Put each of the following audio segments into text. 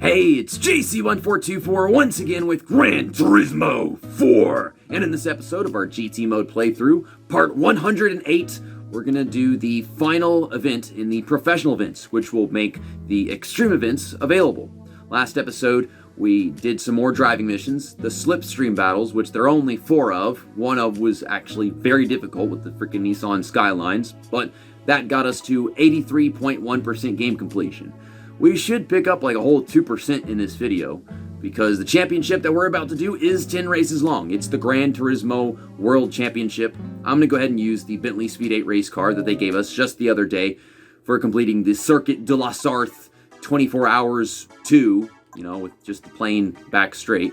Hey, it's JC1424 once again with Gran Turismo 4. And in this episode of our GT mode playthrough, part 108, we're going to do the final event in the professional events, which will make the extreme events available. Last episode, we did some more driving missions, the slipstream battles, which there are only 4 of. One of was actually very difficult with the freaking Nissan Skylines, but that got us to 83.1% game completion. We should pick up like a whole 2% in this video, because the championship that we're about to do is 10 races long. It's the Gran Turismo World Championship. I'm going to go ahead and use the Bentley Speed 8 race car that they gave us just the other day for completing the Circuit de la Sarthe 24 Hours 2, with just the plain back straight.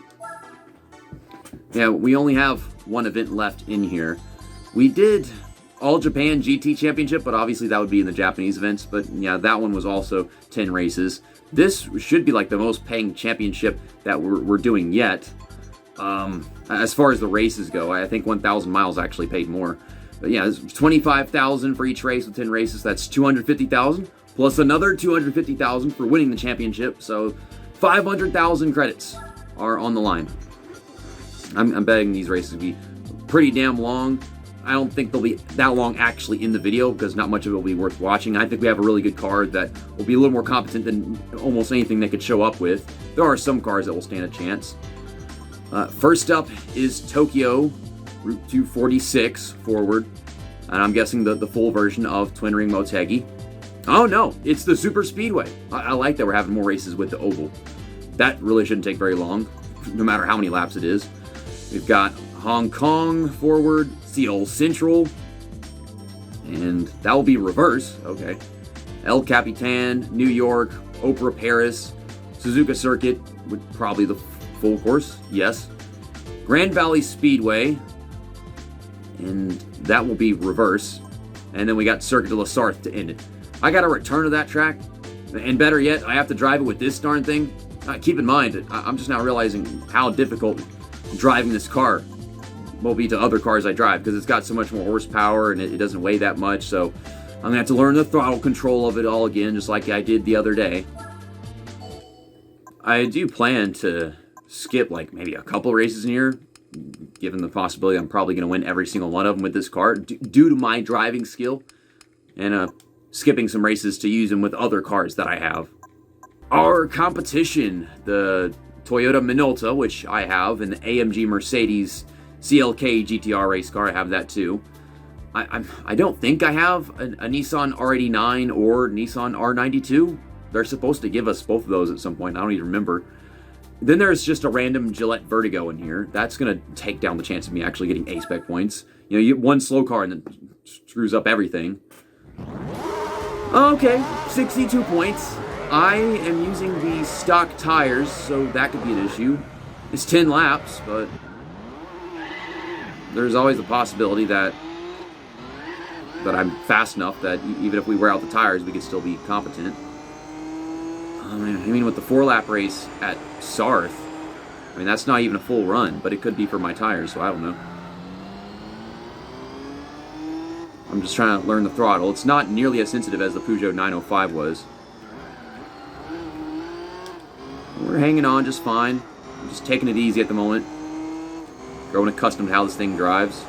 Yeah, we only have one event left in here. We did All Japan GT Championship, but obviously that would be in the Japanese events. But yeah, that one was also 10 races. This should be like the most paying championship that we're doing yet. As far as the races go, I think 1,000 miles actually paid more. But yeah, it's 25,000 for each race with 10 races. That's 250,000 plus another 250,000 for winning the championship. So 500,000 credits are on the line. I'm betting these races will be pretty damn long. I don't think they'll be that long actually in the video, because not much of it will be worth watching. I think we have a really good car that will be a little more competent than almost anything they could show up with. There are some cars that will stand a chance. First up is Tokyo, Route 246 forward. And I'm guessing the full version of Twin Ring Motegi. Oh no, it's the Super Speedway. I like that we're having more races with the oval. That really shouldn't take very long, no matter how many laps it is. We've got Hong Kong forward, Seoul Central, and that will be reverse. Okay. El Capitan, New York, Opera Paris, Suzuka Circuit, with probably the full course, yes. Grand Valley Speedway, and that will be reverse. And then we got Circuit de la Sarthe to end it. I got to return to that track, and better yet, I have to drive it with this darn thing. Keep in mind, I'm just now realizing how difficult driving this car will be to other cars I drive, because it's got so much more horsepower and it doesn't weigh that much. So I'm gonna have to learn the throttle control of it all again, just like I did the other day. I do plan to skip like maybe a couple races in here, given the possibility I'm probably gonna win every single one of them with this car due to my driving skill, and skipping some races to use them with other cars that I have. Our competition, the Toyota Minolta, which I have, and the AMG Mercedes CLK GTR race car, I have that too. I don't think I have a Nissan R89 or Nissan R92. They're supposed to give us both of those at some point. I don't even remember. Then there's just a random Gillette Vertigo in here. That's going to take down the chance of me actually getting A-Spec points. You get one slow car and then screws up everything. Okay, 62 points. I am using the stock tires, so that could be an issue. It's 10 laps, but there's always the possibility that I'm fast enough that even if we wear out the tires, we could still be competent. I mean, with the 4-lap race at Sarthe, that's not even a full run, but it could be for my tires, so I don't know. I'm just trying to learn the throttle. It's not nearly as sensitive as the Peugeot 905 was. We're hanging on just fine. I'm just taking it easy at the moment. Growing accustomed to how this thing drives.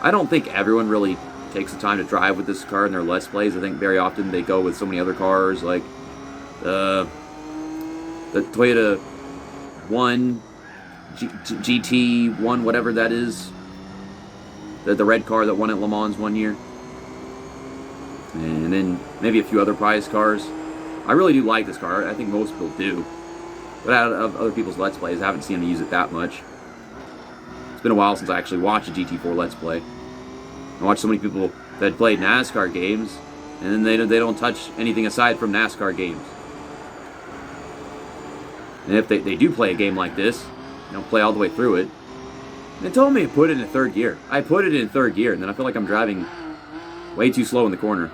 I don't think everyone really takes the time to drive with this car in their Let's Plays. I think very often they go with so many other cars, like the Toyota 1, GT 1, whatever that is. The red car that won at Le Mans one year. And then maybe a few other prize cars. I really do like this car. I think most people do. But out of other people's Let's Plays, I haven't seen them use it that much. It's been a while since I actually watched a GT4 Let's Play. I watched so many people that played NASCAR games, and then they don't touch anything aside from NASCAR games. And if they do play a game like this, they don't play all the way through it. They told me to put it in 3rd gear. I put it in 3rd gear, and then I feel like I'm driving way too slow in the corner.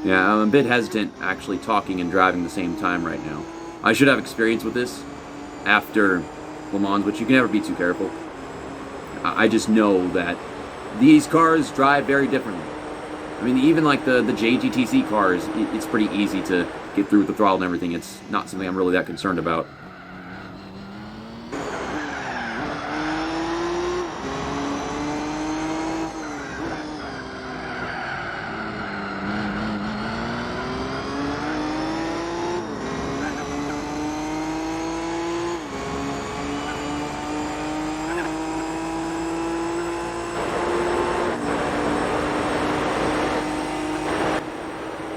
Yeah, I'm a bit hesitant actually talking and driving at the same time right now. I should have experience with this after Le Mans, but you can never be too careful. I just know that these cars drive very differently. I mean, even like the JGTC cars, it's pretty easy to get through with the throttle and everything. It's not something I'm really that concerned about.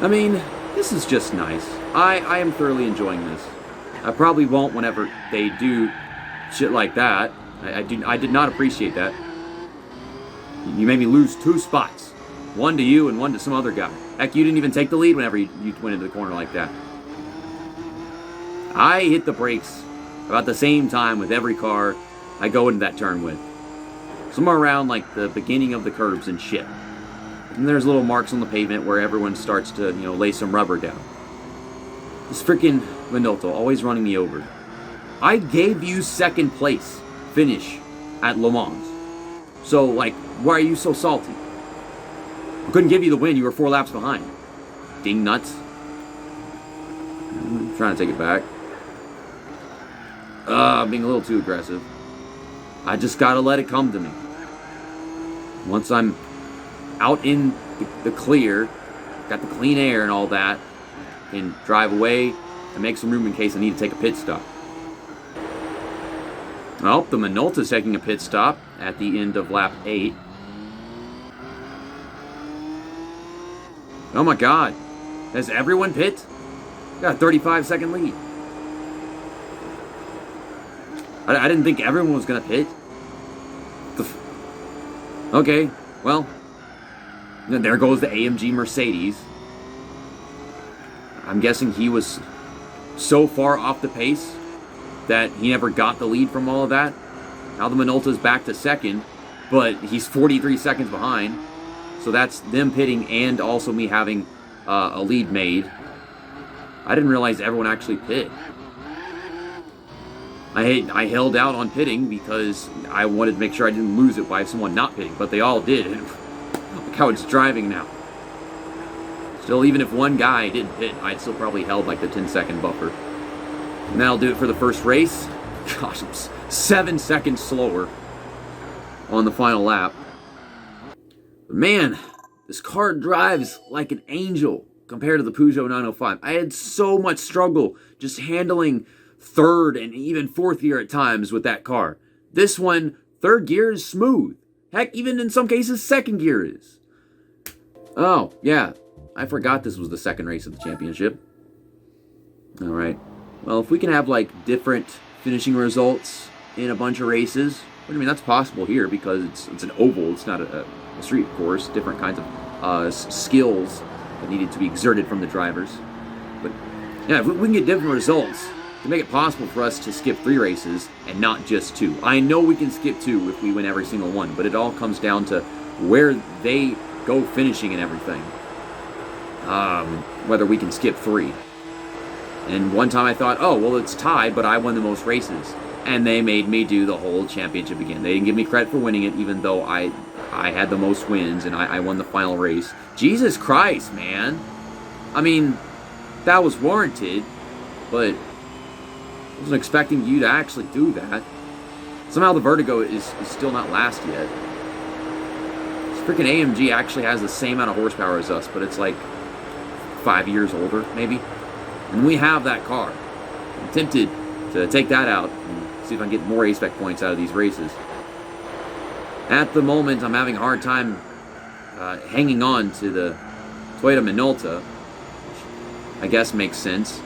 I mean, this is just nice. I am thoroughly enjoying this. I probably won't whenever they do shit like that. I did not appreciate that. You made me lose 2 spots. One to you and one to some other guy. Heck, you didn't even take the lead whenever you went into the corner like that. I hit the brakes about the same time with every car I go into that turn with. Somewhere around like the beginning of the curbs and shit. And there's little marks on the pavement where everyone starts to, lay some rubber down. This freaking Minolta always running me over. I gave you 2nd place finish at Le Mans. So, like, why are you so salty? I couldn't give you the win. You were 4 laps behind. Ding nuts. I'm trying to take it back. I'm being a little too aggressive. I just gotta let it come to me. Once I'm out in the clear, got the clean air and all that, and drive away and make some room in case I need to take a pit stop. Well, the Minolta's taking a pit stop at the end of lap 8. Oh my god. Has everyone pit? Got a 35-second lead. I didn't think everyone was going to pit. Okay, well, there goes the AMG Mercedes. I'm guessing he was so far off the pace that he never got the lead from all of that. Now the Minolta's back to 2nd, but he's 43 seconds behind. So that's them pitting and also me having a lead made. I didn't realize everyone actually pit. I held out on pitting because I wanted to make sure I didn't lose it by someone not pitting, but they all did. Look how it's driving now. Still, even if one guy didn't pit, I'd still probably held like the 10-second buffer. And that'll do it for the first race. Gosh, I'm 7 seconds slower on the final lap. But man, this car drives like an angel compared to the Peugeot 905. I had so much struggle just handling 3rd and even 4th gear at times with that car. This one, 3rd gear is smooth. Heck, even in some cases, 2nd gear is. Oh, yeah. I forgot this was the 2nd race of the championship. Alright. Well, if we can have, like, different finishing results in a bunch of races, I mean, that's possible here because it's an oval. It's not a street course. Different kinds of skills that needed to be exerted from the drivers. But, yeah, if we can get different results to make it possible for us to skip 3 races and not just 2. I know we can skip 2 if we win every single one, but it all comes down to where they go finishing and everything. Whether we can skip 3. And one time I thought, oh, well, it's tied, but I won the most races. And they made me do the whole championship again. They didn't give me credit for winning it, even though I had the most wins and I won the final race. Jesus Christ, man. I mean, that was warranted, but I wasn't expecting you to actually do that. Somehow the Vertigo is still not last yet. This freaking AMG actually has the same amount of horsepower as us, but it's like 5 years older, maybe. And we have that car. I'm tempted to take that out and see if I can get more A-Spec points out of these races. At the moment, I'm having a hard time hanging on to the Toyota Minolta, which I guess makes sense.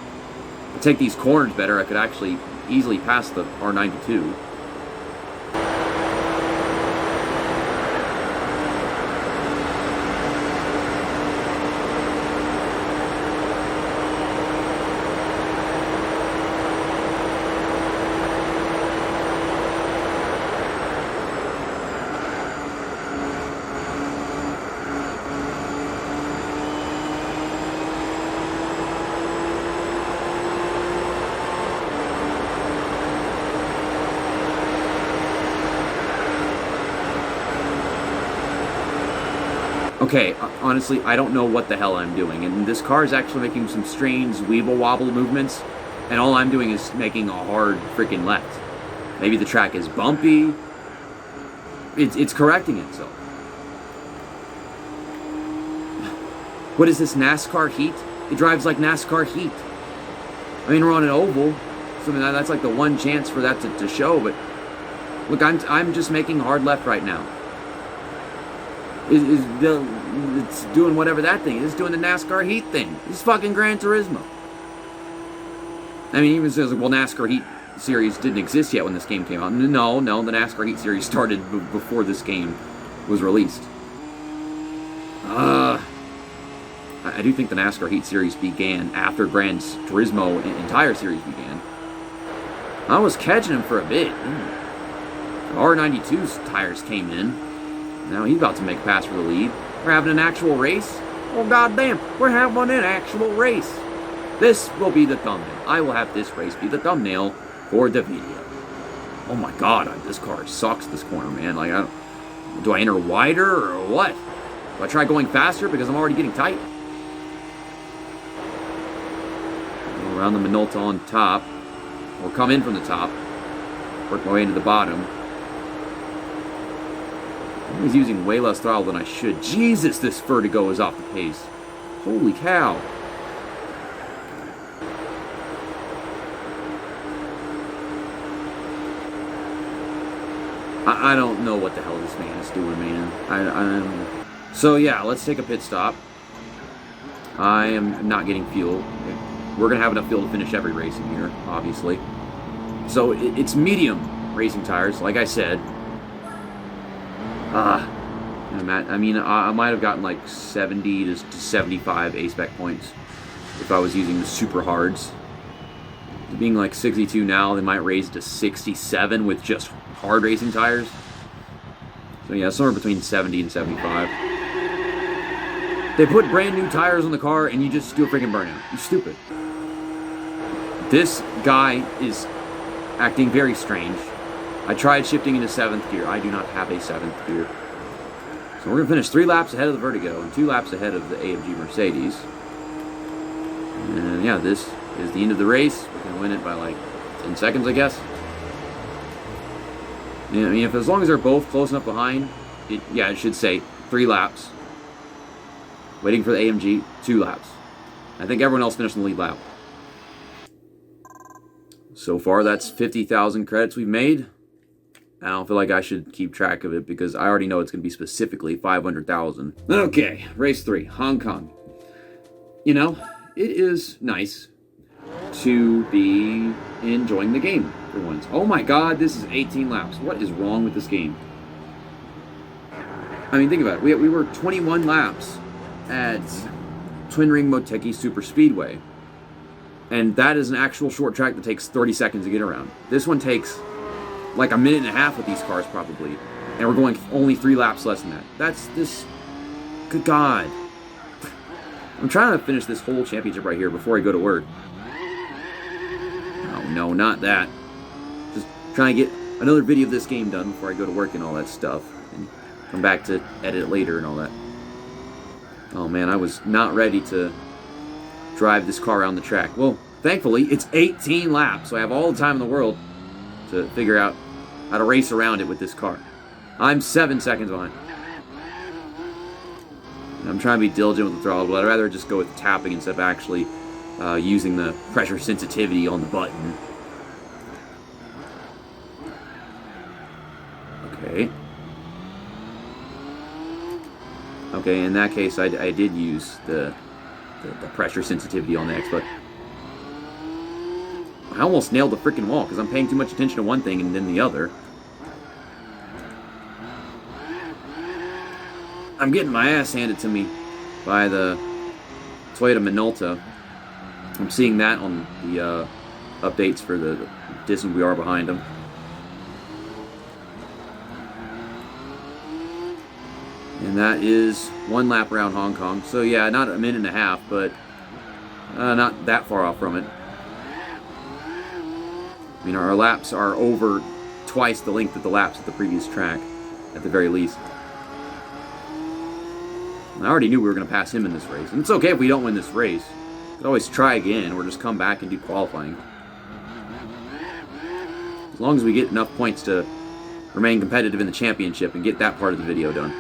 To take these corners better, I could actually easily pass the R92. Okay, honestly, I don't know what the hell I'm doing. And this car is actually making some strange weeble-wobble movements. And all I'm doing is making a hard freaking left. Maybe the track is bumpy. It's correcting itself. What is this, NASCAR heat? It drives like NASCAR heat. I mean, we're on an oval, so I mean, that's like the one chance for that to show, but look, I'm just making hard left right now. It's doing whatever that thing is. It's doing the NASCAR heat thing. It's fucking Gran Turismo. I mean, even says, well, NASCAR Heat series didn't exist yet when this game came out. No, the NASCAR Heat series started before this game was released. I do think the NASCAR Heat series began after Gran Turismo entire series began. I was catching him for a bit. R92's tires came in. Now he's about to make a pass for the lead. We're having an actual race? Oh, goddamn, we're having an actual race. This will be the thumbnail. I will have this race be the thumbnail for the video. Oh my god, this car sucks this corner, man. Like, do I enter wider or what? Do I try going faster because I'm already getting tight? Go around the Minolta on top, or come in from the top, work my way into the bottom. I'm using way less throttle than I should. Jesus, this vertigo is off the pace. Holy cow. I don't know what the hell this man is doing, man. So yeah, let's take a pit stop. I am not getting fuel. We're going to have enough fuel to finish every race in here, obviously. So it's medium racing tires, like I said. I mean, I might have gotten like 70 to 75 A-spec points if I was using the super hards. Being like 62 now, they might raise to 67 with just hard racing tires. So yeah, somewhere between 70 and 75. They put brand new tires on the car and you just do a freaking burnout. You stupid. This guy is acting very strange. I tried shifting into 7th gear. I do not have a 7th gear. So we're going to finish 3 laps ahead of the Vertigo and 2 laps ahead of the AMG Mercedes. And yeah, this is the end of the race. We're going to win it by like 10 seconds, I guess. Yeah, I mean, as long as they're both close enough behind, it should say 3 laps. Waiting for the AMG, 2 laps. I think everyone else finished in the lead lap. So far, that's 50,000 credits we've made. I don't feel like I should keep track of it because I already know it's going to be specifically 500,000. Okay, race 3, Hong Kong. You know, it is nice to be enjoying the game for once. Oh my god, this is 18 laps. What is wrong with this game? I mean, think about it. We were 21 laps at Twin Ring Motegi Super Speedway. And that is an actual short track that takes 30 seconds to get around. This one takes like a minute and a half with these cars probably. And we're going only 3 laps less than that. That's this... Good God. I'm trying to finish this whole championship right here before I go to work. Oh, no, not that. Just trying to get another video of this game done before I go to work and all that stuff. And come back to edit it later and all that. Oh, man, I was not ready to drive this car around the track. Well, thankfully, it's 18 laps, so I have all the time in the world to figure out how to race around it with this car. I'm 7 seconds behind. I'm trying to be diligent with the throttle, but I'd rather just go with tapping instead of actually using the pressure sensitivity on the button. Okay. Okay, in that case, I did use the pressure sensitivity on the X, but I almost nailed the freaking wall because I'm paying too much attention to one thing and then the other. I'm getting my ass handed to me by the Toyota Minolta. I'm seeing that on the updates for the distance we are behind them. And that is 1 lap around Hong Kong. So yeah, not a minute and a half, but not that far off from it. I mean, our laps are over twice the length of the laps at the previous track, at the very least. I already knew we were going to pass him in this race. And it's okay if we don't win this race. We could always try again or just come back and do qualifying. As long as we get enough points to remain competitive in the championship and get that part of the video done.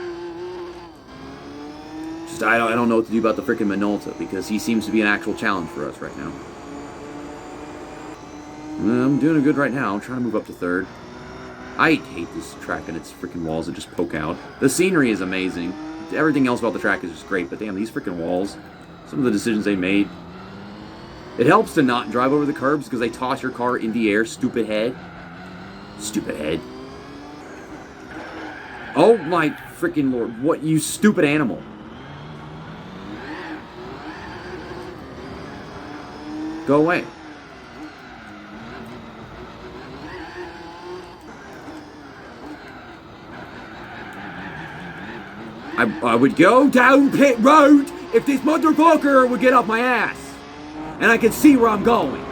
Just, I don't know what to do about the frickin' Minolta, because he seems to be an actual challenge for us right now. I'm doing good right now. I'm trying to move up to third. I hate this track and its freaking walls that just poke out. The scenery is amazing. Everything else about the track is just great, but damn, these freaking walls, some of the decisions they made. It helps to not drive over the curbs because they toss your car in the air, stupid head. Stupid head. Oh my freaking lord, what, you stupid animal. Go away. I would go down pit road if this motherfucker would get off my ass. And I could see where I'm going.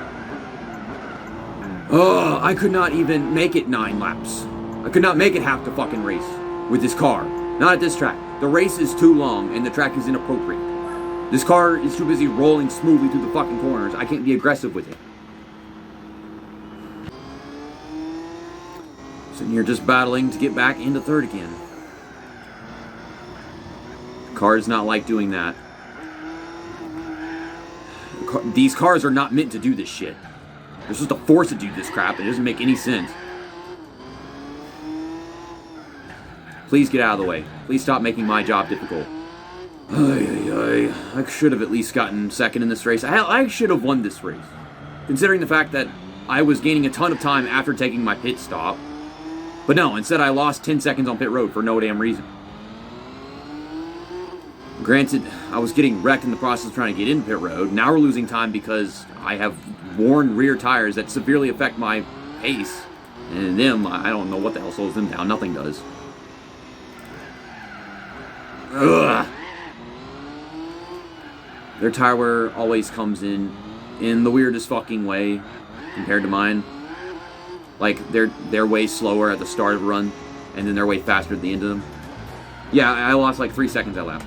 I could not even make it 9 laps. I could not make it half the fucking race with this car. Not at this track. The race is too long and the track is inappropriate. This car is too busy rolling smoothly through the fucking corners. I can't be aggressive with it. Sitting here just battling to get back into third again. Car does not like doing that. These cars are not meant to do this shit. They're supposed to force it to do this crap. It doesn't make any sense. Please get out of the way. Please stop making my job difficult. I should have at least gotten second in this race. I should have won this race. Considering the fact that I was gaining a ton of time after taking my pit stop. But no, instead I lost 10 seconds on pit road for no damn reason. Granted, I was getting wrecked in the process of trying to get in pit road. Now we're losing time because I have worn rear tires that severely affect my pace. And them, I don't know what the hell slows them down. Nothing does. Ugh. Their tire wear always comes in the weirdest fucking way compared to mine. Like, they're way slower at the start of a run, and then they're way faster at the end of them. Yeah, I lost like 3 seconds that lap.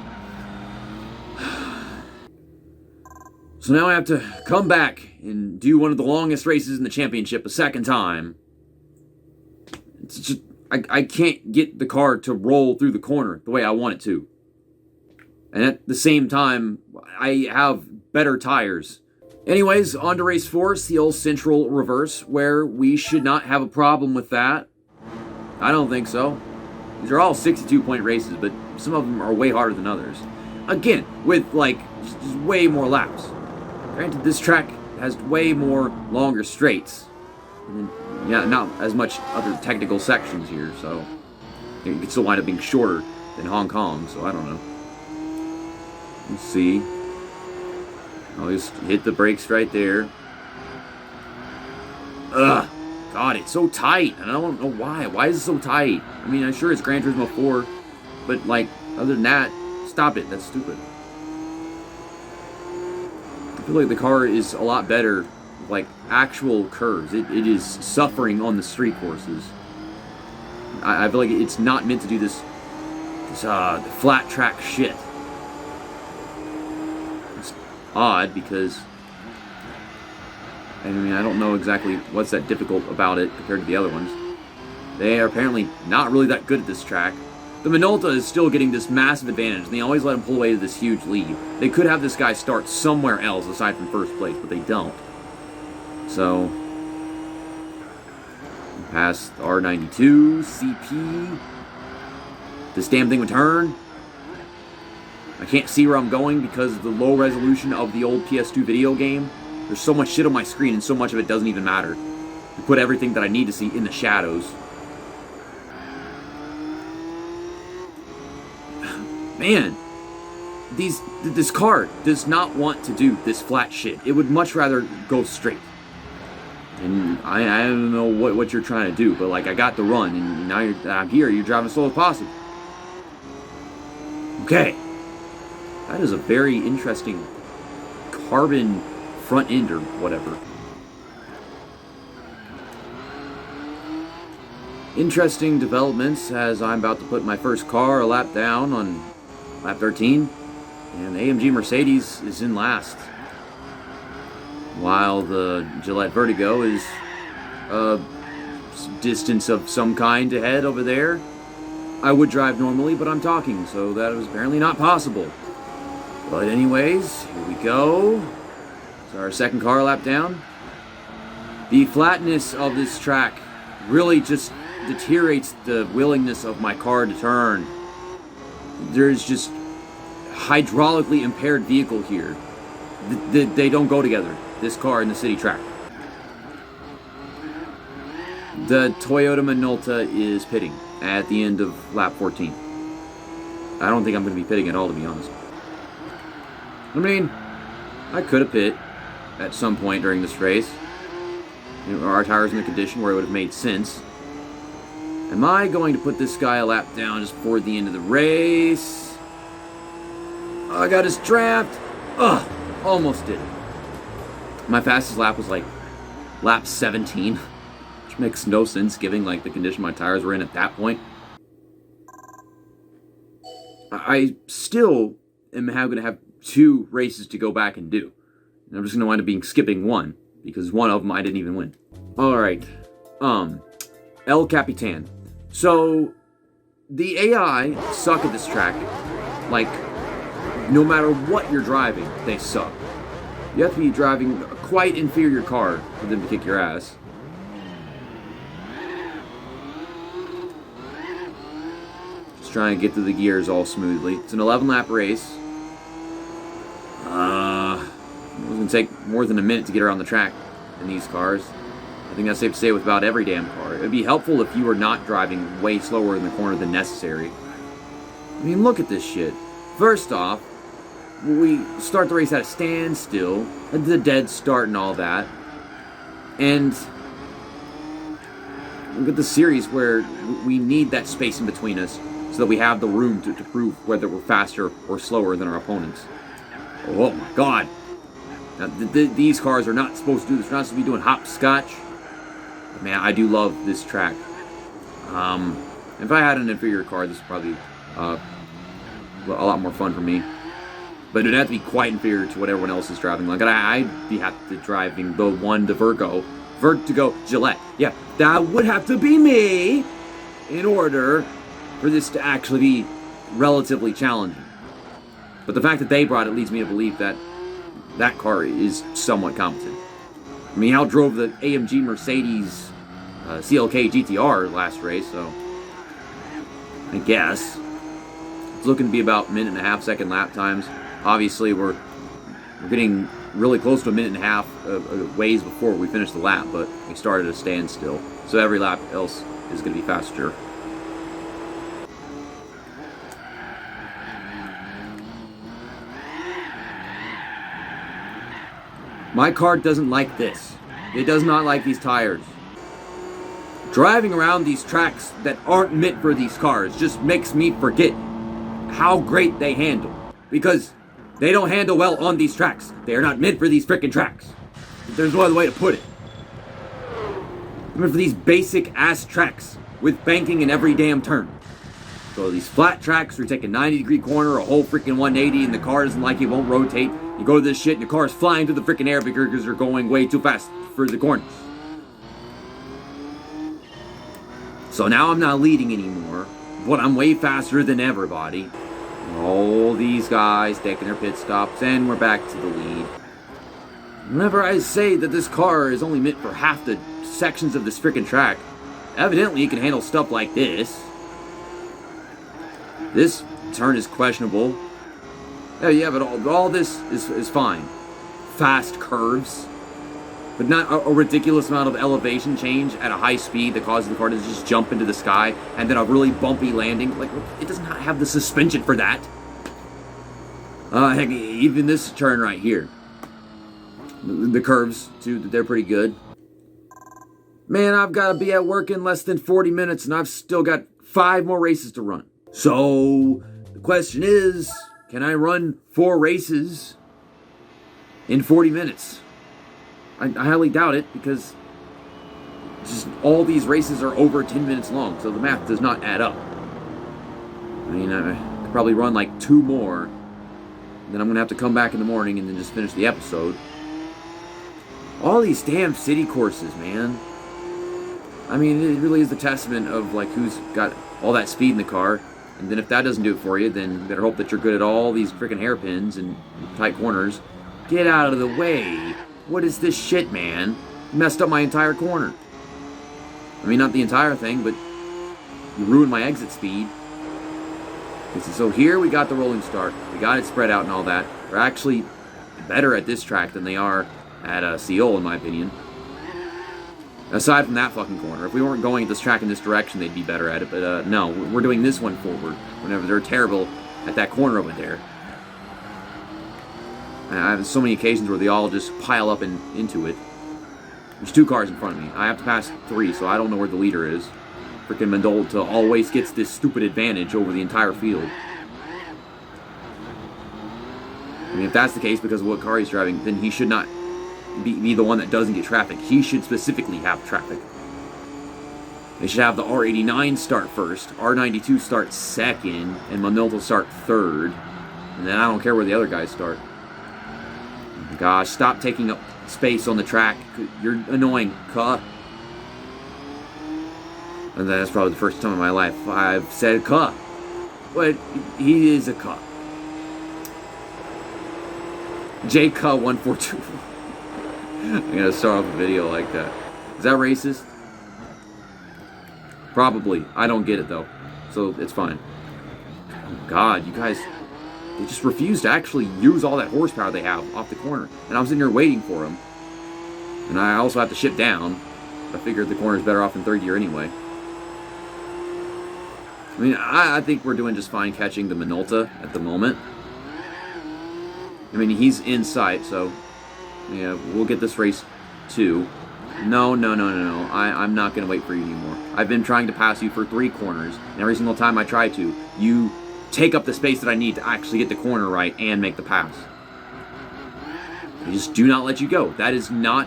So now I have to come back and do one of the longest races in the championship a second time. It's just, I can't get the car to roll through the corner the way I want it to. And at the same time, I have better tires. Anyways, on to race 4, the old central reverse, where we should not have a problem with that. I don't think so. These are all 62-point races, but some of them are way harder than others. Again, with, like, just way more laps. Granted, this track has way more longer straights. And yeah, not as much other technical sections here, so it could still wind up being shorter than Hong Kong, so I don't know. Let's see. I'll just hit the brakes right there. Ugh. God, it's so tight, and I don't know why. Why is it so tight? I mean, I'm sure it's Gran Turismo 4, but, like, other than that, stop it. That's stupid. I feel like the car is a lot better, like, actual curves. It is suffering on the street courses. I feel like it's not meant to do this flat track shit. It's odd because, I mean, I don't know exactly what's that difficult about it compared to the other ones. They are apparently not really that good at this track. The Minolta is still getting this massive advantage, and they always let him pull away to this huge lead. They could have this guy start somewhere else aside from first place, but they don't. So, past R92, CP. This damn thing would turn. I can't see where I'm going because of the low resolution of the old PS2 video game. There's so much shit on my screen, and so much of it doesn't even matter. You put everything that I need to see in the shadows. Man, this car does not want to do this flat shit. It would much rather go straight. And I don't know what you're trying to do, but like I got the run, and now I'm here. You're driving as slow as possible. Okay, that is a very interesting carbon front end or whatever. Interesting developments as I'm about to put my first car a lap down on lap 13. And the AMG Mercedes is in last, while the Gillette Vertigo is a distance of some kind ahead over there. I would drive normally, but I'm talking, so that was apparently not possible. But anyways, here we go. It's our second car lap down. The flatness of this track really just deteriorates the willingness of my car to turn. There's just hydraulically impaired vehicle here. They don't go together, this car and the city track. The Toyota Minolta is pitting at the end of lap 14. I don't think I'm going to be pitting at all, to be honest. I mean, I could have pit at some point during this race. You know, our tires in a condition where it would have made sense. Am I going to put this guy a lap down just before the end of the race? I got his draft. Ugh, almost did it. My fastest lap was like lap 17, which makes no sense given like the condition my tires were in at that point. I still am going to have 2 races to go back and do. And I'm just going to wind up skipping one, because one of them I didn't even win. Alright, El Capitan. So, the AI suck at this track. Like, no matter what you're driving, they suck. You have to be driving a quite inferior car for them to kick your ass. Just trying to get through the gears all smoothly. It's an 11-lap race. It was going to take more than a minute to get around the track in these cars. I think that's safe to say with about every damn car. It would be helpful if you were not driving way slower in the corner than necessary. I mean, look at this shit. First off, we start the race at a standstill, at the dead start and all that. And look at the series where we need that space in between us so that we have the room to prove whether we're faster or slower than our opponents. Oh my god. Now, these cars are not supposed to do this. We're not supposed to be doing hopscotch. Man, I do love this track. If I had an inferior car, this would probably a lot more fun for me. But it'd have to be quite inferior to what everyone else is driving. Like, I'd be happy to driving the Vertigo Gillette. Yeah, that would have to be me in order for this to actually be relatively challenging. But the fact that they brought it leads me to believe that that car is somewhat competent. I mean, Hal drove the AMG Mercedes CLK GTR last race, so I guess it's looking to be about 1.5-second lap times. Obviously, we're getting really close to 1.5 ways before we finish the lap, but we started at a standstill, so every lap else is going to be faster. My car doesn't like this. It does not like these tires. Driving around these tracks that aren't meant for these cars just makes me forget how great they handle. Because they don't handle well on these tracks. They are not meant for these frickin' tracks. There's no other way to put it. They're meant for these basic ass tracks with banking in every damn turn. So these flat tracks where you take a 90-degree corner, a whole freaking 180, and the car doesn't like it, won't rotate. You go to this shit, and the car's flying through the freaking air because they're going way too fast for the corners. So now I'm not leading anymore, but I'm way faster than everybody. All these guys taking their pit stops, and we're back to the lead. Whenever I say that this car is only meant for half the sections of this freaking track, evidently it can handle stuff like this. This turn is questionable. Yeah, but all this is fine. Fast curves, but not a ridiculous amount of elevation change at a high speed that causes the car to just jump into the sky, and then a really bumpy landing. Like, it does not have the suspension for that. Heck, even this turn right here. The curves, too, they're pretty good. Man, I've got to be at work in less than 40 minutes, and I've still got 5 more races to run. So, the question is, can I run 4 races in 40 minutes? I highly doubt it, because just all these races are over 10 minutes long, so the math does not add up. I mean, I could probably run like 2 more Then I'm going to have to come back in the morning and then just finish the episode. All these damn city courses, man. I mean, it really is the testament of, like, who's got all that speed in the car. And then if that doesn't do it for you, then you better hope that you're good at all these freaking hairpins and tight corners. Get out of the way. What is this shit, man? You messed up my entire corner. I mean, not the entire thing, but you ruined my exit speed. So here we got the rolling start. We got it spread out and all that. They're actually better at this track than they are at Seoul, in my opinion. Aside from that fucking corner. If we weren't going at this track in this direction, they'd be better at it. But no, we're doing this one forward whenever they're terrible at that corner over there. I have so many occasions where they all just pile up into it. There's 2 cars in front of me. I have to pass 3, so I don't know where the leader is. Freaking Mendolta always gets this stupid advantage over the entire field. I mean, if that's the case because of what car he's driving, then he should not be the one that doesn't get traffic. He should specifically have traffic. They should have the R89 start first, R92 start second, and Mendolta start third. And then I don't care where the other guys start. Gosh, stop taking up space on the track. You're annoying, cuh. And that's probably the first time in my life I've said cuh. But he is a cuh. JCuh1424. I'm gonna start off a video like that. Is that racist? Probably. I don't get it though. So it's fine. Oh God, you guys, they just refuse to actually use all that horsepower they have off the corner. And I'm sitting here waiting for them. And I also have to ship down. I figured the corner's better off in third gear anyway. I mean, I think we're doing just fine catching the Minolta at the moment. I mean, he's in sight, so yeah, we'll get this race too. No. I'm not going to wait for you anymore. I've been trying to pass you for 3 corners, and every single time I try to, you take up the space that I need to actually get the corner right and make the pass. I just do not let you go. That is not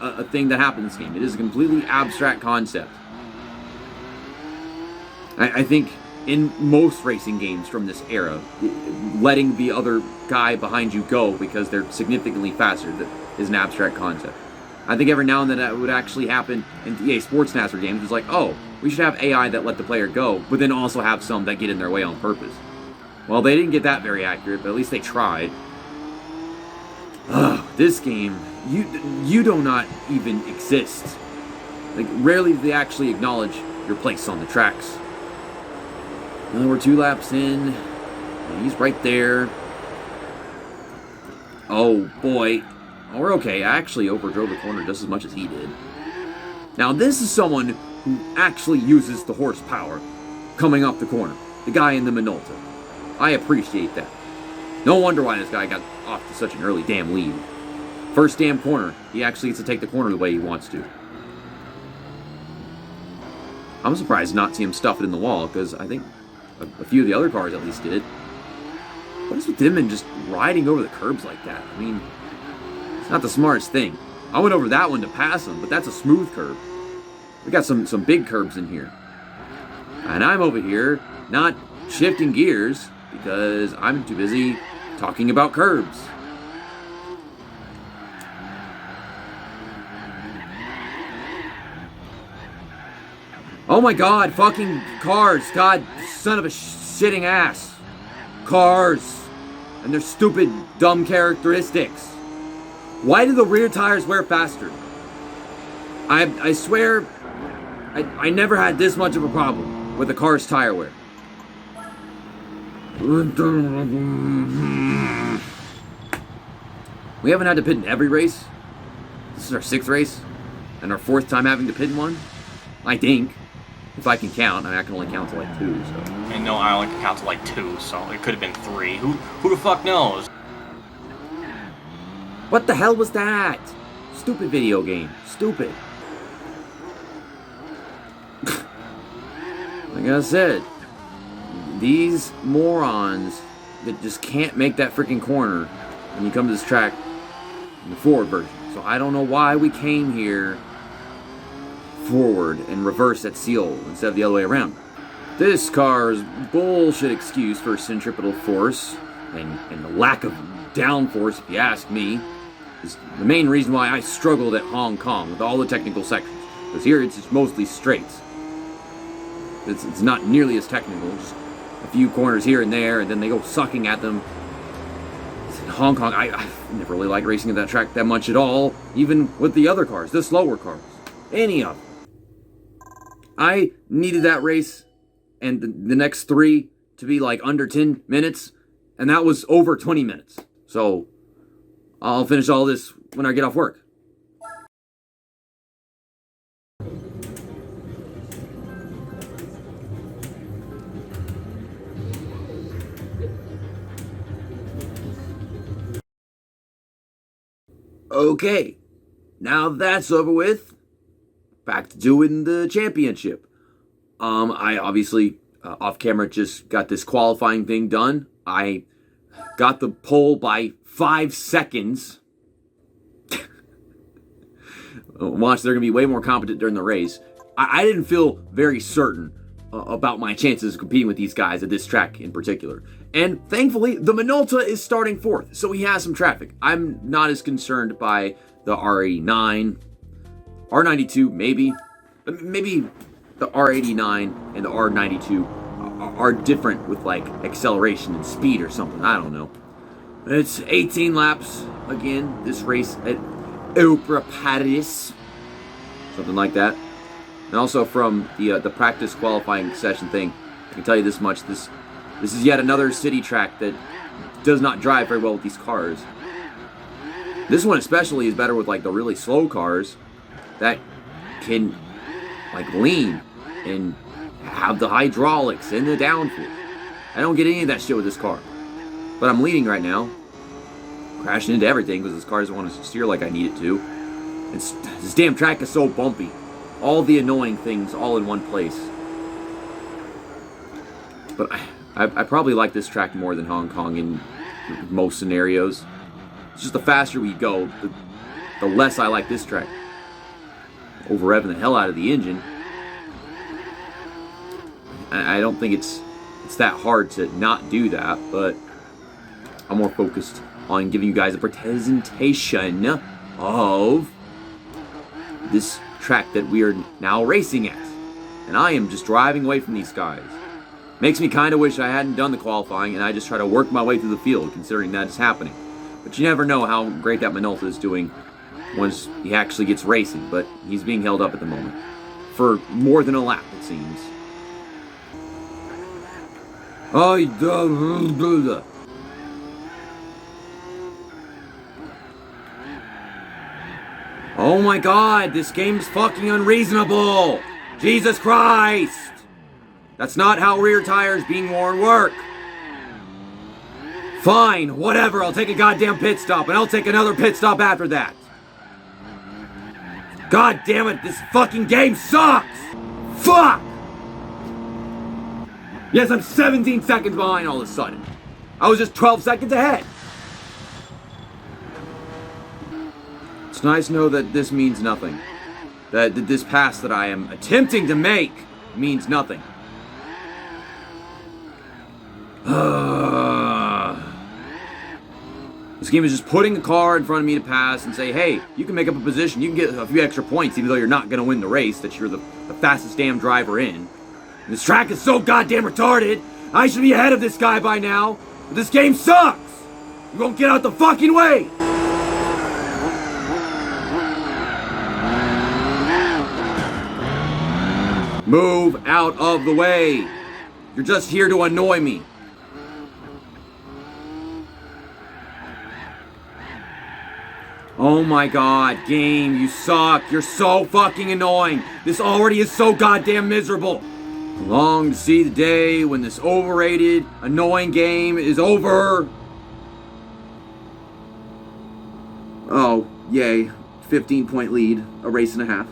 a thing that happens in this game. It is a completely abstract concept. I think in most racing games from this era, letting the other guy behind you go because they're significantly faster is an abstract concept. I think every now and then that would actually happen in EA Sports NASCAR games. It's like, oh, we should have AI that let the player go, but then also have some that get in their way on purpose. Well, they didn't get that very accurate, but at least they tried. This game, you do not even exist. Like, rarely do they actually acknowledge your place on the tracks. Well, we're 2 laps in. He's right there. Oh, boy. Oh, we're okay. I actually overdrove the corner just as much as he did. Now, this is someone who actually uses the horsepower coming off the corner. The guy in the Minolta. I appreciate that. No wonder why this guy got off to such an early damn lead. First damn corner. He actually gets to take the corner the way he wants to. I'm surprised not to see him stuff it in the wall, because I think a few of the other cars at least did. What is with them and just riding over the curbs like that? I mean, it's not the smartest thing. I went over that one to pass him, but that's a smooth curb. We got some big curbs in here. And I'm over here not shifting gears because I'm too busy talking about curbs. Oh my God, fucking cars. God, son of a shitting ass. Cars. And their stupid, dumb characteristics. Why do the rear tires wear faster? I swear, I never had this much of a problem with a car's tire wear. We haven't had to pit in every race. This is our 6th race. And our 4th time having to pit in one. I think. If I can count. I mean, I can only count to like 2, so. And no, I only can count to like 2, so it could have been 3. Who the fuck knows? What the hell was that? Stupid video game. Stupid. Like I said, these morons that just can't make that freaking corner when you come to this track in the forward version. So I don't know why we came here forward and reverse at Seoul instead of the other way around. This car's bullshit excuse for centripetal force and the lack of downforce, if you ask me, is the main reason why I struggled at Hong Kong with all the technical sections. Because here it's just mostly straights. It's not nearly as technical, just a few corners here and there, and then they go sucking at them. In Hong Kong, I never really liked racing at that track that much at all, even with the other cars, the slower cars, any of them. I needed that race and the next 3 to be like under 10 minutes, and that was over 20 minutes. So I'll finish all this when I get off work. Okay, now that's over with, back to doing the championship. I obviously, off camera, just got this qualifying thing done. I got the pole by 5 seconds. Watch, they're going to be way more competent during the race. I didn't feel very certain about my chances of competing with these guys at this track in particular. And thankfully, the Minolta is starting 4th, so he has some traffic. I'm not as concerned by the R89, R92 maybe. Maybe the R89 and the R92 are different with like acceleration and speed or something. I don't know. It's 18 laps again, this race at Opera Paris. Something like that. And also from the practice qualifying session thing, I can tell you this much. This is yet another city track that does not drive very well with these cars. This one especially is better with like the really slow cars that can like lean and have the hydraulics and the downforce. I don't get any of that shit with this car. But I'm leading right now. Crashing into everything because this car doesn't want to steer like I need it to. This damn track is so bumpy. All the annoying things all in one place. But I probably like this track more than Hong Kong in most scenarios. It's just the faster we go, the less I like this track. Over-revving the hell out of the engine. I don't think it's that hard to not do that, but I'm more focused on giving you guys a presentation of this track that we are now racing at. And I am just driving away from these guys. Makes me kind of wish I hadn't done the qualifying and I just try to work my way through the field, considering that is happening. But you never know how great that Minolta is doing once he actually gets racing, but he's being held up at the moment. For more than a lap, it seems. Oh my god, this game's fucking unreasonable! Jesus Christ! That's not how rear tires being worn work! Fine, whatever, I'll take a goddamn pit stop, and I'll take another pit stop after that. God damn it, this fucking game sucks! Fuck! Yes, I'm 17 seconds behind all of a sudden. I was just 12 seconds ahead. It's nice to know that this means nothing. That this pass that I am attempting to make means nothing. This game is just putting a car in front of me to pass and say, hey, you can make up a position, you can get a few extra points even though you're not going to win the race, that you're the fastest damn driver in. And this track is so goddamn retarded, I should be ahead of this guy by now, but this game sucks! You won't get out the fucking way! Move out of the way! You're just here to annoy me. Oh my god, game, you suck. You're so fucking annoying. This already is so goddamn miserable. I long to see the day when this overrated, annoying game is over. Oh, yay. 15-point lead. A race and a half.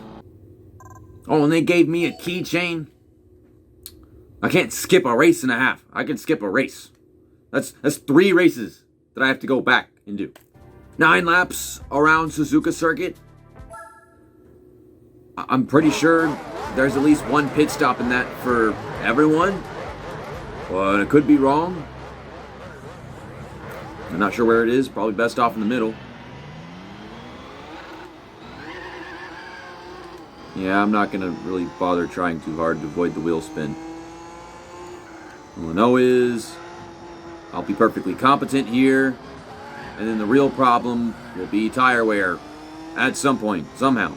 Oh, and they gave me a keychain. I can't skip a race and a half. I can skip a race. That's 3 races that I have to go back and do. 9 laps around Suzuka Circuit. I'm pretty sure there's at least 1 pit stop in that for everyone. But I could be wrong. I'm not sure where it is. Probably best off in the middle. Yeah, I'm not going to really bother trying too hard to avoid the wheel spin. All I know is I'll be perfectly competent here, and then the real problem will be tire wear at some point, somehow.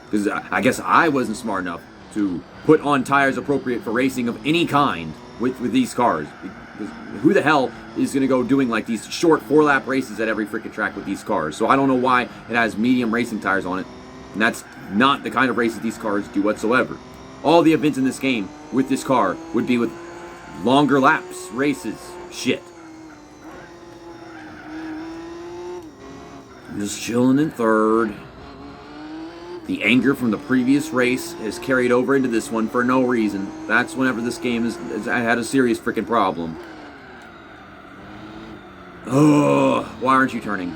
Because I guess I wasn't smart enough to put on tires appropriate for racing of any kind with these cars. Because who the hell is going to go doing like these short 4-lap races at every freaking track with these cars? So I don't know why it has medium racing tires on it. And that's not the kind of races these cars do whatsoever. All the events in this game with this car would be with longer laps, races, shit. Just chilling in third. The anger from the previous race has carried over into this one for no reason. That's whenever this game has had a serious freaking problem. Ugh, why aren't you turning?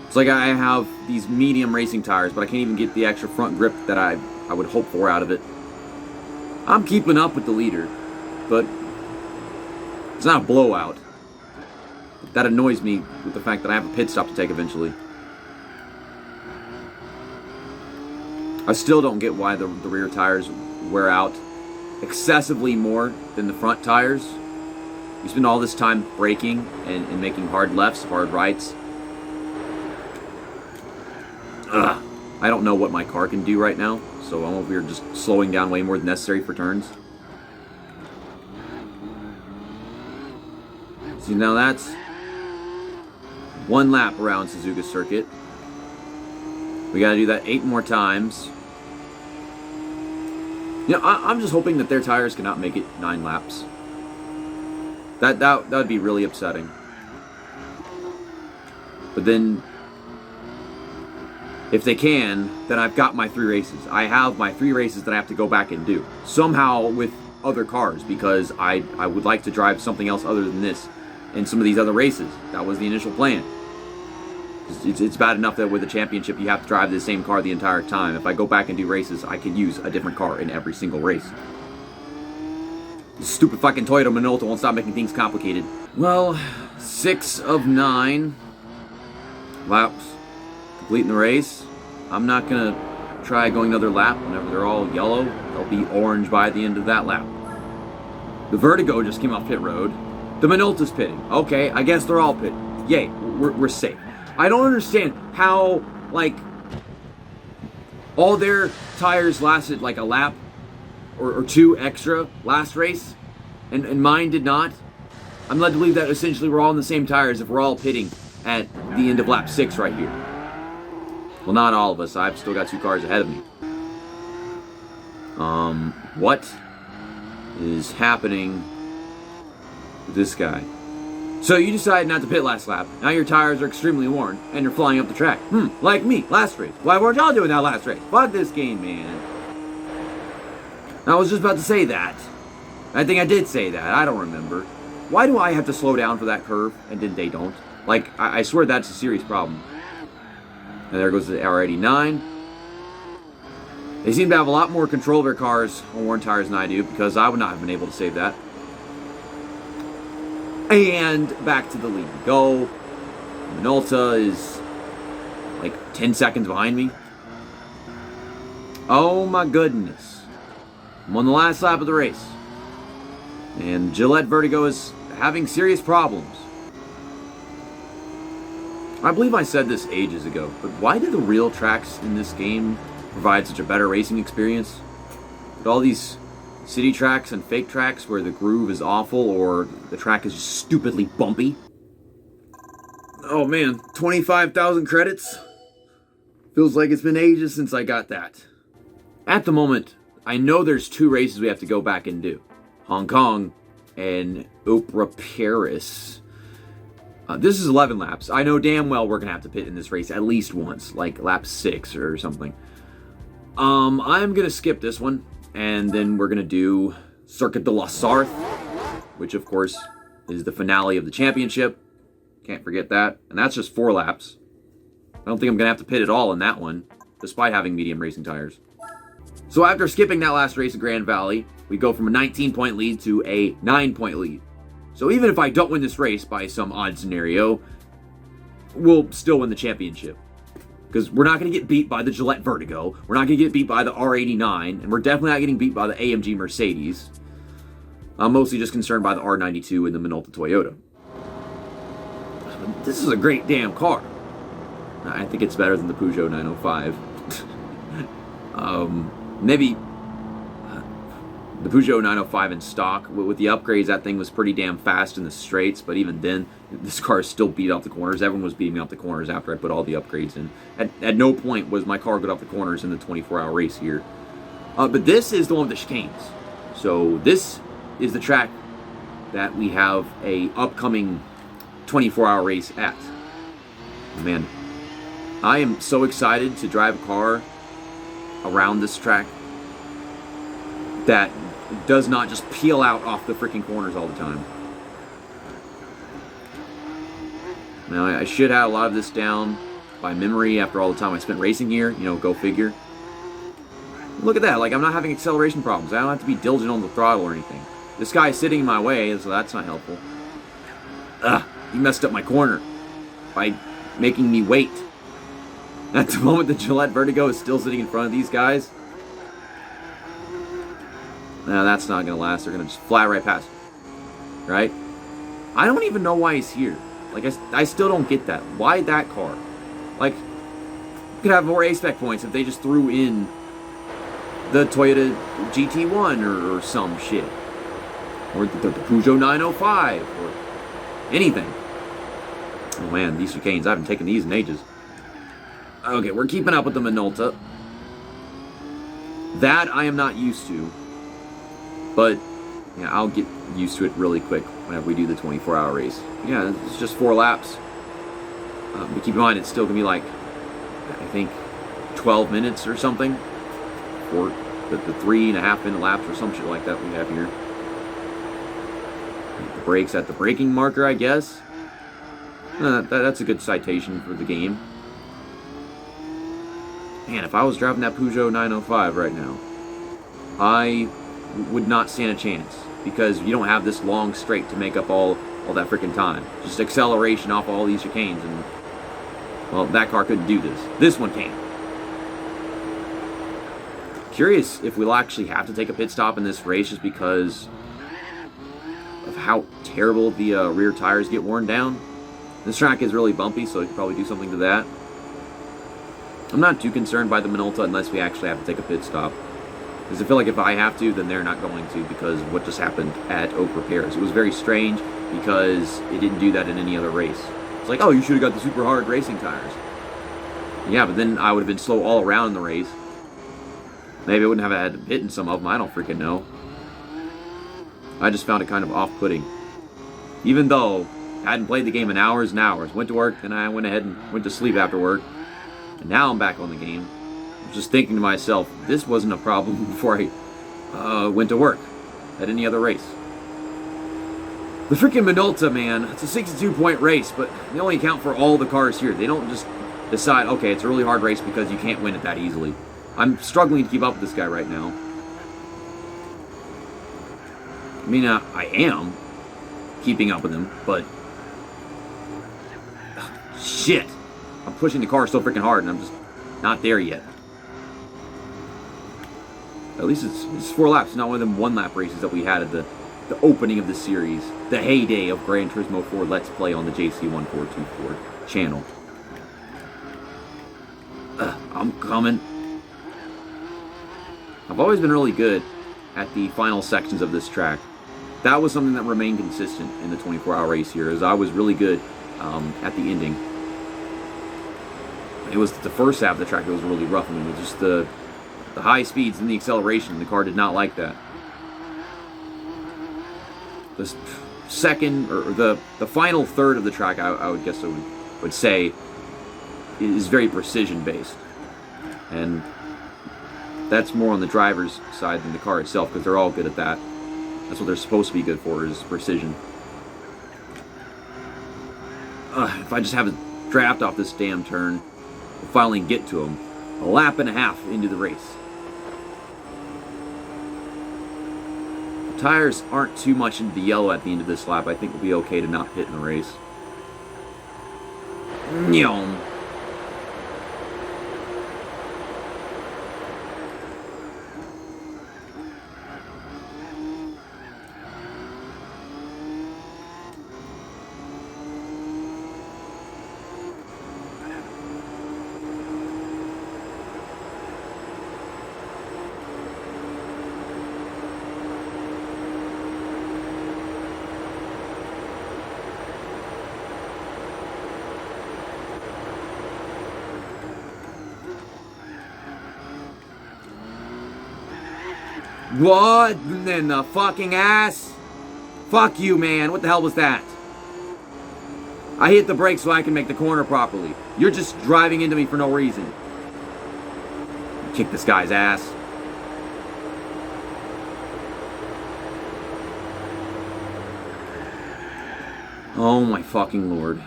It's like I have these medium racing tires, but I can't even get the extra front grip that I would hope for out of it. I'm keeping up with the leader, but it's not a blowout. That annoys me with the fact that I have a pit stop to take eventually. I still don't get why the rear tires wear out excessively more than the front tires. You spend all this time braking and making hard lefts, hard rights. Ugh. I don't know what my car can do right now, so I'm over here just slowing down way more than necessary for turns. See, now that's one lap around Suzuka Circuit. We gotta do that 8 more times. You know, I'm just hoping that their tires cannot make it 9 laps. That would be really upsetting. But then, if they can, then I've got my 3 races. I have my 3 races that I have to go back and do. Somehow with other cars, because I would like to drive something else other than this in some of these other races. That was the initial plan. It's bad enough that with a championship you have to drive the same car the entire time. If I go back and do races, I can use a different car in every single race. This stupid fucking Toyota Minolta won't stop making things complicated. Well, 6 of 9 laps completing the race. I'm not gonna try going another lap whenever they're all yellow. They'll be orange by the end of that lap. The Vertigo just came off pit road. The Minolta's pitting. Okay, I guess they're all pitting. Yay, we're safe. I don't understand how, like, all their tires lasted like a lap or 2 extra last race, and mine did not. I'm led to believe that essentially we're all on the same tires if we're all pitting at the end of lap 6 right here. Well, not all of us. I've still got 2 cars ahead of me. What is happening with this guy? So you decided not to pit last lap. Now your tires are extremely worn, and you're flying up the track. Like me, last race. Why weren't y'all doing that last race? Fuck this game, man. I was just about to say that. I think I did say that. I don't remember. Why do I have to slow down for that curve, and then they don't? Like, I swear that's a serious problem. And there goes the R89. They seem to have a lot more control of their cars on worn tires than I do, because I would not have been able to save that. And back to the lead we go. Minolta is like 10 seconds behind me. Oh my goodness. I'm on the last lap of the race. And Gillette Vertigo is having serious problems. I believe I said this ages ago, but why do the real tracks in this game provide such a better racing experience? With all these city tracks and fake tracks where the groove is awful or the track is just stupidly bumpy. Oh man, 25,000 credits? Feels like it's been ages since I got that. At the moment, I know there's 2 races we have to go back and do. Hong Kong and Opera Paris. This is 11 laps. I know damn well we're going to have to pit in this race at least once, like lap 6 or something. I'm going to skip this one. And then we're going to do Circuit de la Sarthe, which of course is the finale of the championship. Can't forget that. And that's just 4 laps. I don't think I'm going to have to pit at all in that one, despite having medium racing tires. So after skipping that last race at Grand Valley, we go from a 19-point lead to a 9-point lead. So even if I don't win this race by some odd scenario, we'll still win the championship. Because we're not going to get beat by the Gillette Vertigo, we're not going to get beat by the R89, and we're definitely not getting beat by the AMG Mercedes. I'm mostly just concerned by the R92 and the Minolta Toyota. This is a great damn car. I think it's better than the Peugeot 905. Maybe the Peugeot 905 in stock, with the upgrades, that thing was pretty damn fast in the straights, but even then, this car still beat off the corners. Everyone was beating off the corners after I put all the upgrades in. At no point was my car good off the corners in the 24-hour race here. But this is the one with the chicanes. So this is the track that we have a upcoming 24-hour race at. Man, I am so excited to drive a car around this track that does not just peel out off the freaking corners all the time. Now, I should have a lot of this down by memory after all the time I spent racing here, you know, go figure. Look at that, like I'm not having acceleration problems. I don't have to be diligent on the throttle or anything. This guy's sitting in my way, so that's not helpful. He messed up my corner by making me wait. At the moment, the Gillette Vertigo is still sitting in front of these guys. No, that's not going to last. They're going to just fly right past me. Right? I don't even know why he's here. Like, I still don't get that. Why that car? Like, you could have more A-Spec points if they just threw in the Toyota GT1 or some shit. Or the Peugeot 905. Or anything. Oh man, these chicanes, I haven't taken these in ages. Okay, we're keeping up with the Minolta. That I am not used to. But, yeah, I'll get used to it really quick whenever we do the 24-hour race. Yeah, it's just 4 laps. But keep in mind, it's still going to be like, I think, 12 minutes or something. For the 3.5 minute laps or some shit like that we have here. The brakes at the braking marker, I guess. That's a good citation for the game. Man, if I was driving that Peugeot 905 right now, I would not stand a chance, because you don't have this long straight to make up all that freaking time. Just acceleration off all these chicanes, and well, that car couldn't do this. This one can. Curious if we'll actually have to take a pit stop in this race just because of how terrible the rear tires get worn down. This track is really bumpy, so you could probably do something to that. I'm not too concerned by the Minolta unless we actually have to take a pit stop. Because I feel like if I have to, then they're not going to, because of what just happened at Oak Repairs. It was very strange because it didn't do that in any other race. It's like, oh, you should have got the super hard racing tires. Yeah, but then I would have been slow all around in the race. Maybe I wouldn't have had to pit in some of them, I don't freaking know. I just found it kind of off-putting. Even though I hadn't played the game in hours and hours. Went to work, then I went ahead and went to sleep after work. And now I'm back on the game. I'm just thinking to myself, this wasn't a problem before I went to work at any other race. The freaking Minolta, man, it's a 62-point race, but they only account for all the cars here. They don't just decide, okay, it's a really hard race because you can't win it that easily. I'm struggling to keep up with this guy right now. I mean, I am keeping up with him, but shit. I'm pushing the car so freaking hard, and I'm just not there yet. At least it's 4 laps, not one of them 1-lap races that we had at the opening of the series. The heyday of Gran Turismo 4 Let's Play on the JC1424 channel. I'm coming. I've always been really good at the final sections of this track. That was something that remained consistent in the 24-hour race here, as I was really good at the ending. It was the first half of the track that was really rough. I mean, it was just the high speeds and the acceleration. The car did not like that. The second, or the final third of the track, I would guess I would say, is very precision-based. And that's more on the driver's side than the car itself, because they're all good at that. That's what they're supposed to be good for, is precision. If I just have a draft off this damn turn, we'll finally get to him. A lap and a half into the race. Tires aren't too much into the yellow at the end of this lap. I think we'll be okay to not pit in the race. Nyom. What in the fucking ass? Fuck you, man. What the hell was that? I hit the brakes so I can make the corner properly. You're just driving into me for no reason. Kick this guy's ass. Oh my fucking lord.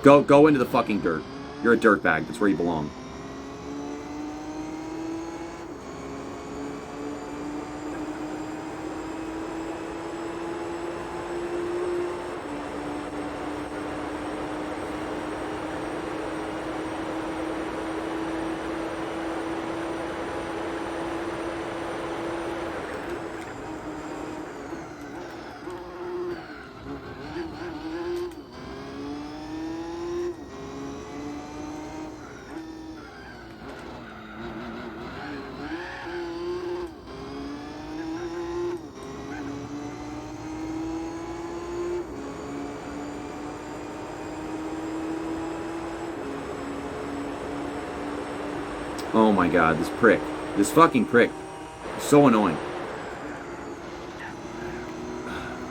Go into the fucking dirt. You're a dirtbag. That's where you belong. Oh my god, this prick. This fucking prick. So annoying.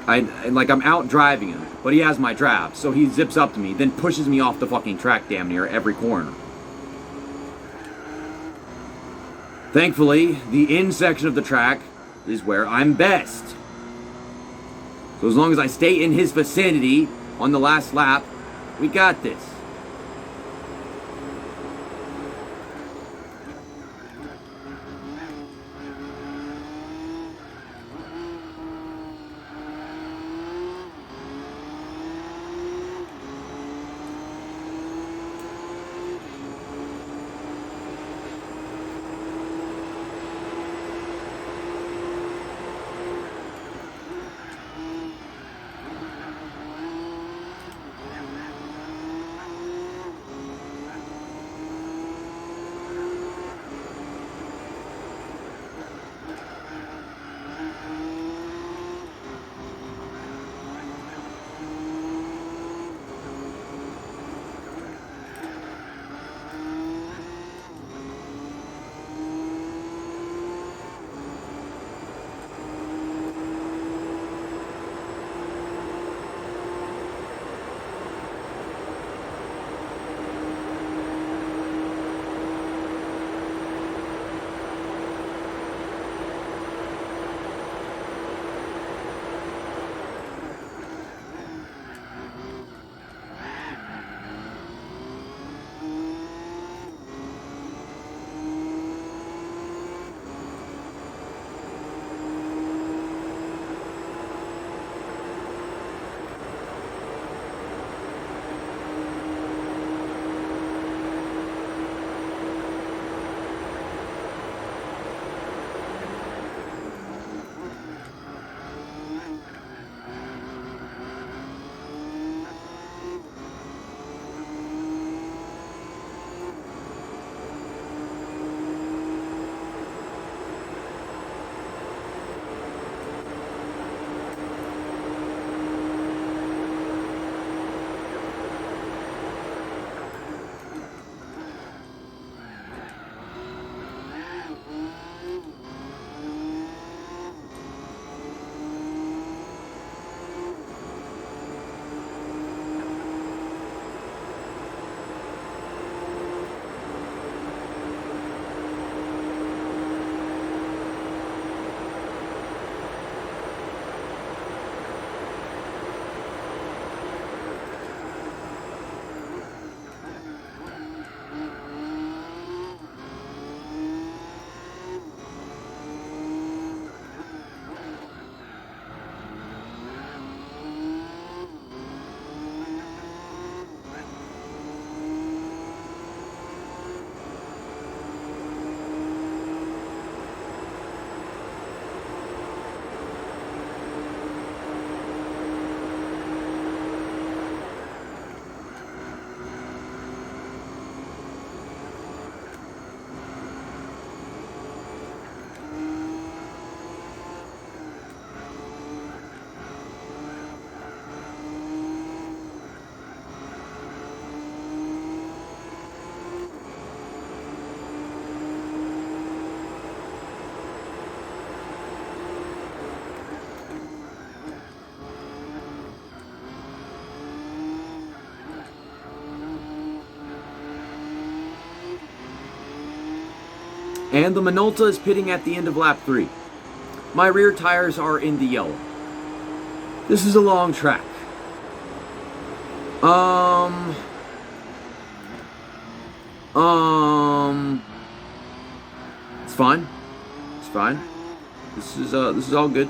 I'm out driving him, but he has my draft, so he zips up to me, then pushes me off the fucking track damn near every corner. Thankfully, the in section of the track is where I'm best. So as long as I stay in his vicinity on the last lap, we got this. And the Minolta is pitting at the end of lap 3. My rear tires are in the yellow. This is a long track. It's fine. It's fine. This is all good.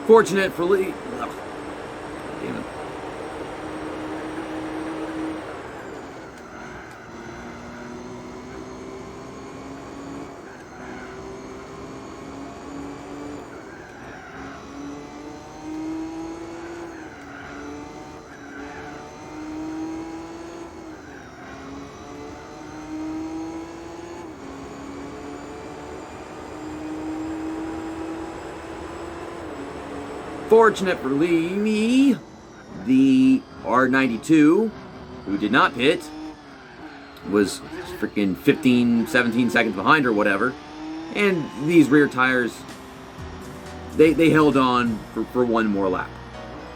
Fortunate for Lee. Oh, damn it. Fortunate for Lee, the R92, who did not pit, was freaking 15, 17 seconds behind or whatever. And these rear tires, they held on for one more lap.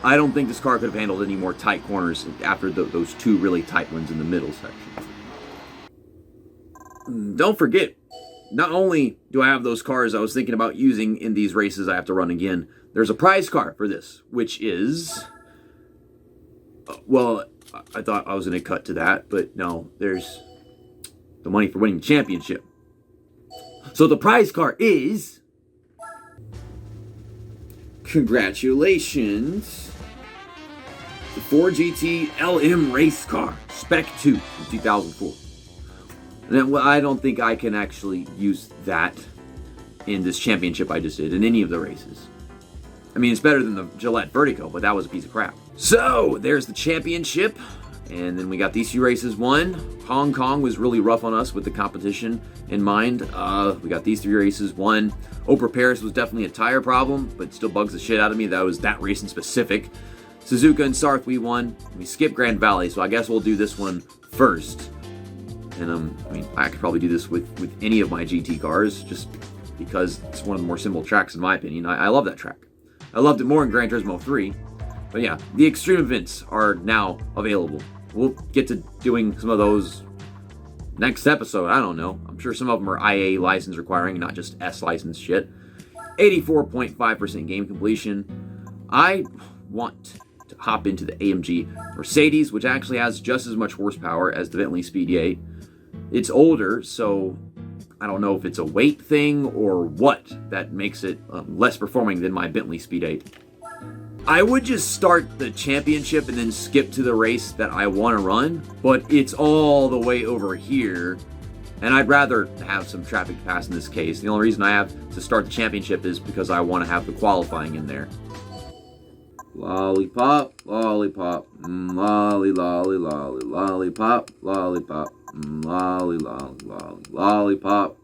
I don't think this car could have handled any more tight corners after those two really tight ones in the middle section. Don't forget, not only do I have those cars I was thinking about using in these races I have to run again, there's a prize car for this, which is, well, I thought I was going to cut to that, but no, there's the money for winning the championship. So the prize car is, congratulations, the 4GT LM race car, Spec 2 from 2004. And I don't think I can actually use that in this championship I just did, in any of the races. I mean, it's better than the Gillette Vertigo, but that was a piece of crap. So, there's the championship. And then we got these few races won. Hong Kong was really rough on us with the competition in mind. We got these 3 races won. Oprah Paris was definitely a tire problem, but still bugs the shit out of me. That was that race in specific. Suzuka and Sarth we won. We skipped Grand Valley, so I guess we'll do this one first. And I mean, I could probably do this with any of my GT cars, just because it's one of the more simple tracks in my opinion. I love that track. I loved it more in Gran Turismo 3. But yeah, the extreme events are now available. We'll get to doing some of those next episode. I don't know. I'm sure some of them are IA license requiring, not just S license shit. 84.5% game completion. I want to hop into the AMG Mercedes, which actually has just as much horsepower as the Bentley Speed 8. It's older, so I don't know if it's a weight thing or what that makes it less performing than my Bentley Speed 8. I would just start the championship and then skip to the race that I want to run, but it's all the way over here, and I'd rather have some traffic pass in this case. The only reason I have to start the championship is because I want to have the qualifying in there. Lollipop, lollipop, lolly, lolly, lolly, lollipop, lollipop, lolly, lolly, lolly, lollipop.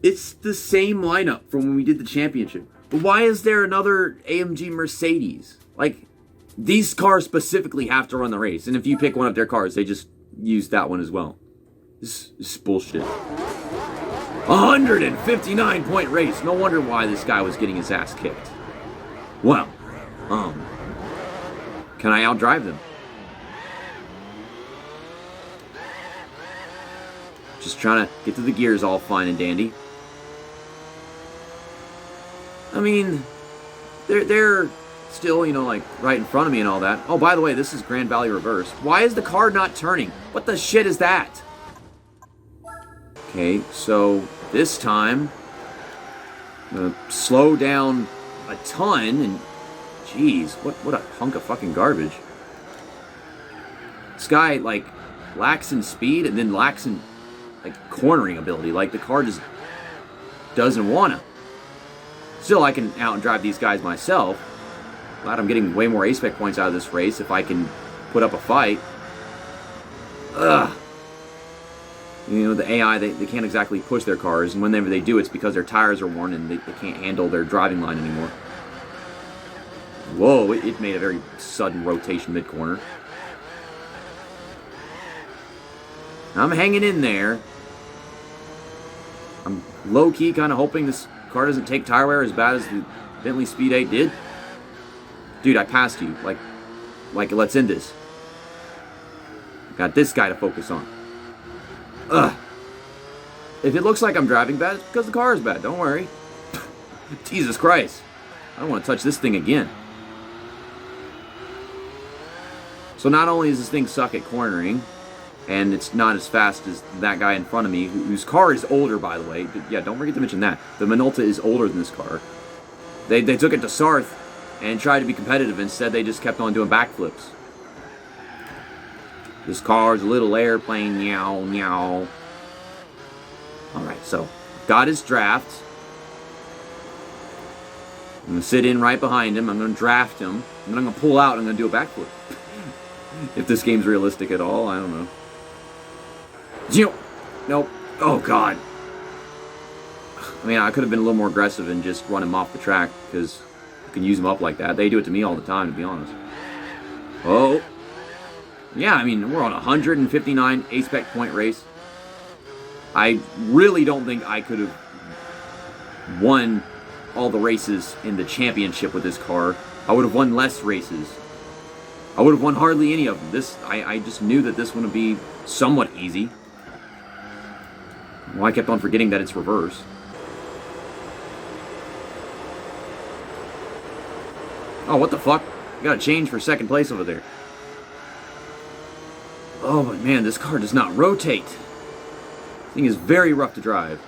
It's the same lineup from when we did the championship. But why is there another AMG Mercedes? Like, these cars specifically have to run the race, and if you pick one of their cars, they just use that one as well. This is bullshit. 159-point race. No wonder why this guy was getting his ass kicked. Well, can I outdrive them? Just trying to get to the gears all fine and dandy. I mean, they're still, you know, like right in front of me and all that. Oh, by the way, this is Grand Valley Reverse. Why is the car not turning? What the shit is that? Okay, so this time, I'm gonna slow down a ton and, jeez, what a hunk of fucking garbage. This guy, like, lacks in speed and then lacks in, like, cornering ability. Like, the car just doesn't wanna. Still, I can out and drive these guys myself. Glad I'm getting way more A-Spec points out of this race if I can put up a fight. Ugh. You know, the AI, they can't exactly push their cars, and whenever they do, it's because their tires are worn and they can't handle their driving line anymore. Whoa, it made a very sudden rotation mid-corner. I'm hanging in there. I'm low-key kind of hoping this car doesn't take tire wear as bad as the Bentley Speed 8 did. Dude, I passed you. Like, let's end this. Got this guy to focus on. Ugh. If it looks like I'm driving bad, it's because the car is bad. Don't worry. Jesus Christ. I don't want to touch this thing again. So not only does this thing suck at cornering, and it's not as fast as that guy in front of me, whose car is older, by the way. Yeah, don't forget to mention that. The Minolta is older than this car. They took it to Sarth and tried to be competitive. Instead, they just kept on doing backflips. This car's a little airplane, meow, meow. Alright, so, got his draft. I'm going to sit in right behind him. I'm going to draft him. And then I'm going to pull out and I'm going to do a backflip. If this game's realistic at all, I don't know. Nope. Oh, God. I mean, I could have been a little more aggressive and just run him off the track, because you can use him up like that. They do it to me all the time, to be honest. Oh. Yeah, I mean, we're on a 159 A-Spec point race. I really don't think I could have won all the races in the championship with this car. I would have won less races. I would have won hardly any of them. I just knew that this one would be somewhat easy. Well, I kept on forgetting that it's reverse. Oh, what the fuck? I got a change for second place over there. Oh, but man, this car does not rotate. This thing is very rough to drive.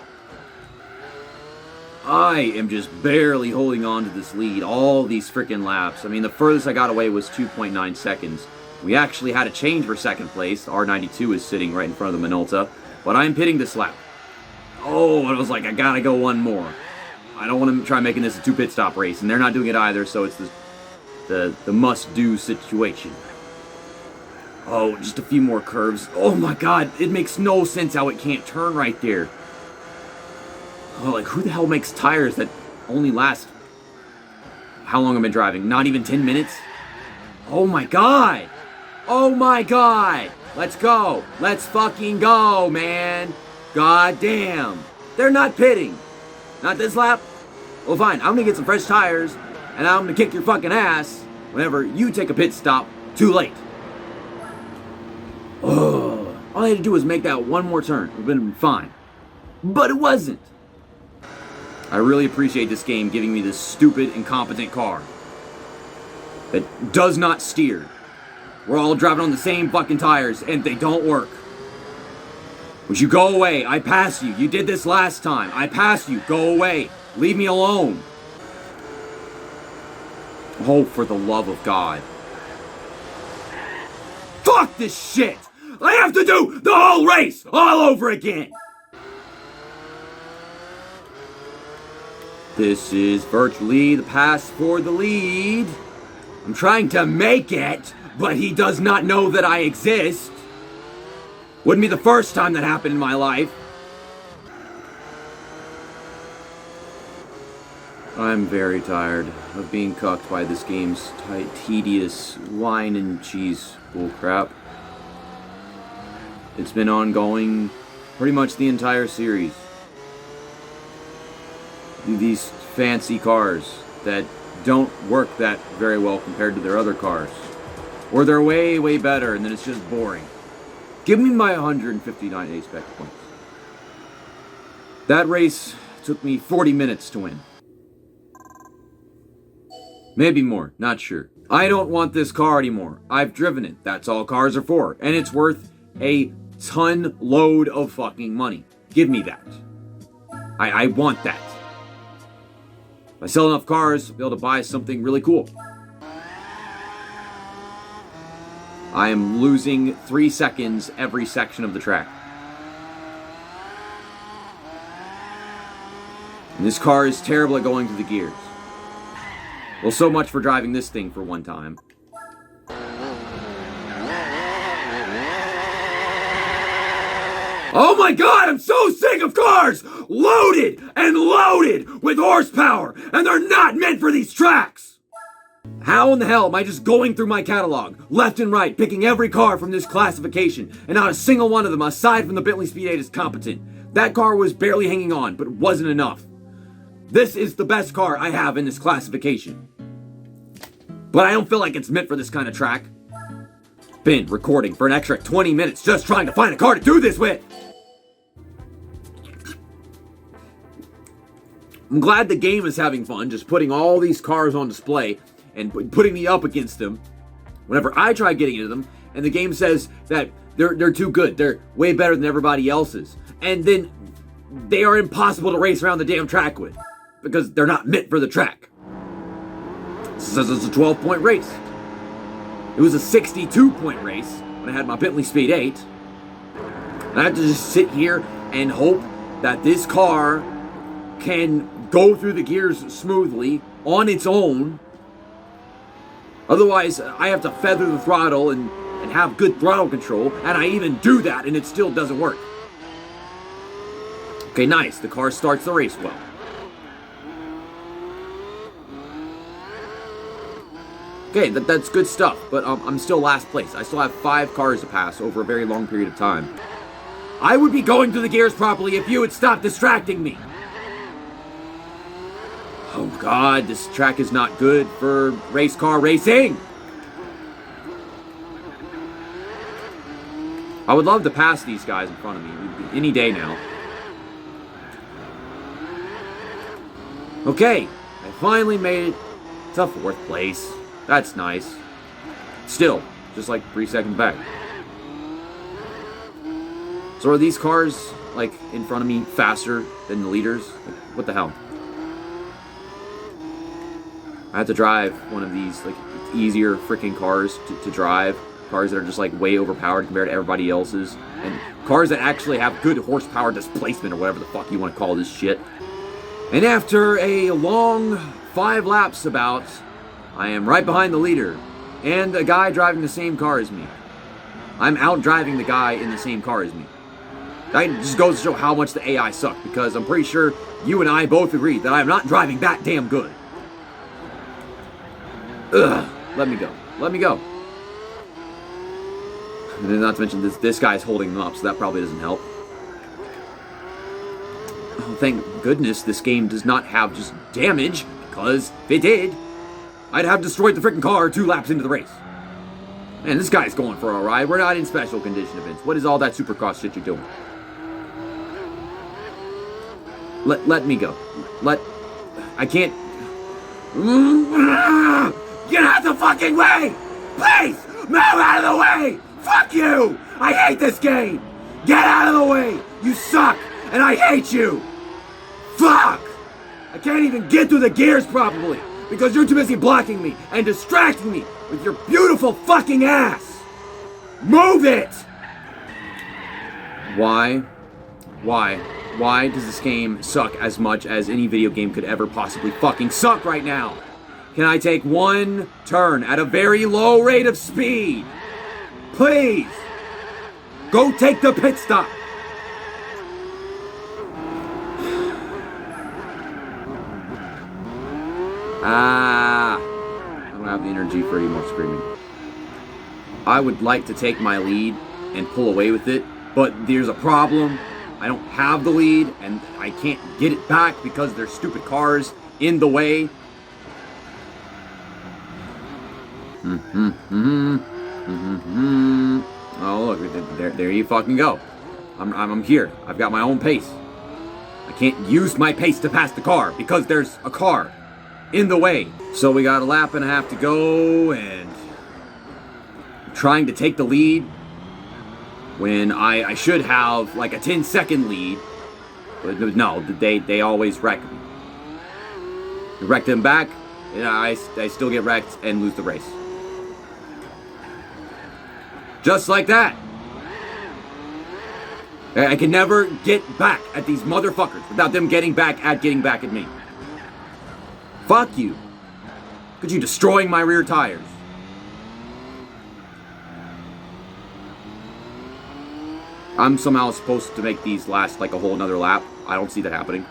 I am just barely holding on to this lead all these freaking laps. I mean, the furthest I got away was 2.9 seconds. We actually had a change for second place. R92 is sitting right in front of the Minolta, but I'm pitting this lap. Oh, I was like, I gotta go one more. I don't want to try making this a 2 pit stop race, and they're not doing it either, so it's the must-do situation. Oh, just a few more curves. Oh my God, it makes no sense how it can't turn right there. Oh, like, who the hell makes tires that only last... How long have I been driving? Not even 10 minutes? Oh my God! Oh my God! Let's go! Let's fucking go, man! God damn! They're not pitting! Not this lap? Well, fine, I'm gonna get some fresh tires, and I'm gonna kick your fucking ass whenever you take a pit stop too late. Oh, all I had to do was make that one more turn. It would have been fine. But it wasn't. I really appreciate this game giving me this stupid, incompetent car. that does not steer. We're all driving on the same fucking tires, and they don't work. Would you go away? I pass you. You did this last time. I pass you. Go away. Leave me alone. Oh, for the love of God. Fuck this shit! I have to do the whole race all over again! This is virtually the pass for the lead. I'm trying to make it, but he does not know that I exist. Wouldn't be the first time that happened in my life. I'm very tired of being cucked by this game's tedious wine and cheese bullcrap. It's been ongoing pretty much the entire series. These fancy cars that don't work that very well compared to their other cars. Or they're way, way better and then it's just boring. Give me my 159 A-spec points. That race took me 40 minutes to win. Maybe more, not sure. I don't want this car anymore. I've driven it. That's all cars are for. And it's worth a ton load of fucking money. Give me that. I want that. If I sell enough cars, I'll be able to buy something really cool. I am losing 3 seconds every section of the track. And this car is terrible at going through the gears. Well, so much for driving this thing for one time. Oh my God, I'm so sick of cars! Loaded and loaded with horsepower, and they're not meant for these tracks! How in the hell am I just going through my catalog, left and right, picking every car from this classification, and not a single one of them, aside from the Bentley Speed 8, is competent? That car was barely hanging on, but it wasn't enough. This is the best car I have in this classification. But I don't feel like it's meant for this kind of track. Been recording for an extra 20 minutes just trying to find a car to do this with. I'm glad the game is having fun, just putting all these cars on display and putting me up against them whenever I try getting into them, and the game says that they're too good, they're way better than everybody else's, and then they are impossible to race around the damn track with because they're not meant for the track. It says it's a 12-point race. It was a 62-point race when I had my Bentley Speed 8. And I have to just sit here and hope that this car can go through the gears smoothly on its own. Otherwise, I have to feather the throttle and have good throttle control, and I even do that and it still doesn't work. Okay, nice. The car starts the race well. Okay, that's good stuff, but I'm still last place. I still have 5 cars to pass over a very long period of time. I would be going through the gears properly if you would stop distracting me. Oh God, this track is not good for race car racing. I would love to pass these guys in front of me any day now. Okay, I finally made it to 4th place. That's nice. Still, just like 3 seconds back. So are these cars, like, in front of me faster than the leaders? Like, what the hell? I have to drive one of these, like, easier freaking cars to drive. Cars that are just, like, way overpowered compared to everybody else's. And cars that actually have good horsepower displacement or whatever the fuck you want to call this shit. And after a long 5 laps about, I am right behind the leader and a guy driving the same car as me. I'm out driving the guy in the same car as me. That just goes to show how much the AI suck, because I'm pretty sure you and I both agree that I'm not driving that damn good. Ugh, let me go. Let me go. And then not to mention this guy's holding them up, so that probably doesn't help. Oh, thank goodness this game does not have just damage, because if it did, I'd have destroyed the freaking car 2 laps into the race. Man, this guy's going for a ride. We're not in special condition events. What is all that supercross shit you're doing? Let me go. I can't. Get out the fucking way! Please! Move out of the way! Fuck you! I hate this game! Get out of the way! You suck! And I hate you! Fuck! I can't even get through the gears properly because you're too busy blocking me and distracting me with your beautiful fucking ass! Move it! Why? Why does this game suck as much as any video game could ever possibly fucking suck right now? Can I take one turn at a very low rate of speed? Please! Go take the pit stop! I don't have the energy for any more screaming. I would like to take my lead and pull away with it, but there's a problem. I don't have the lead, and I can't get it back because there's stupid cars in the way. Oh, look, there you fucking go. I'm here. I've got my own pace. I can't use my pace to pass the car because there's a car in the way. So we got a lap and a half to go, and I'm trying to take the lead when I should have like a 10-second lead. But no, they always wreck me. Wreck them back, and I still get wrecked and lose the race. Just like that. I can never get back at these motherfuckers without them getting back at me. Fuck you. Look at you destroying my rear tires. I'm somehow supposed to make these last like a whole another lap. I don't see that happening.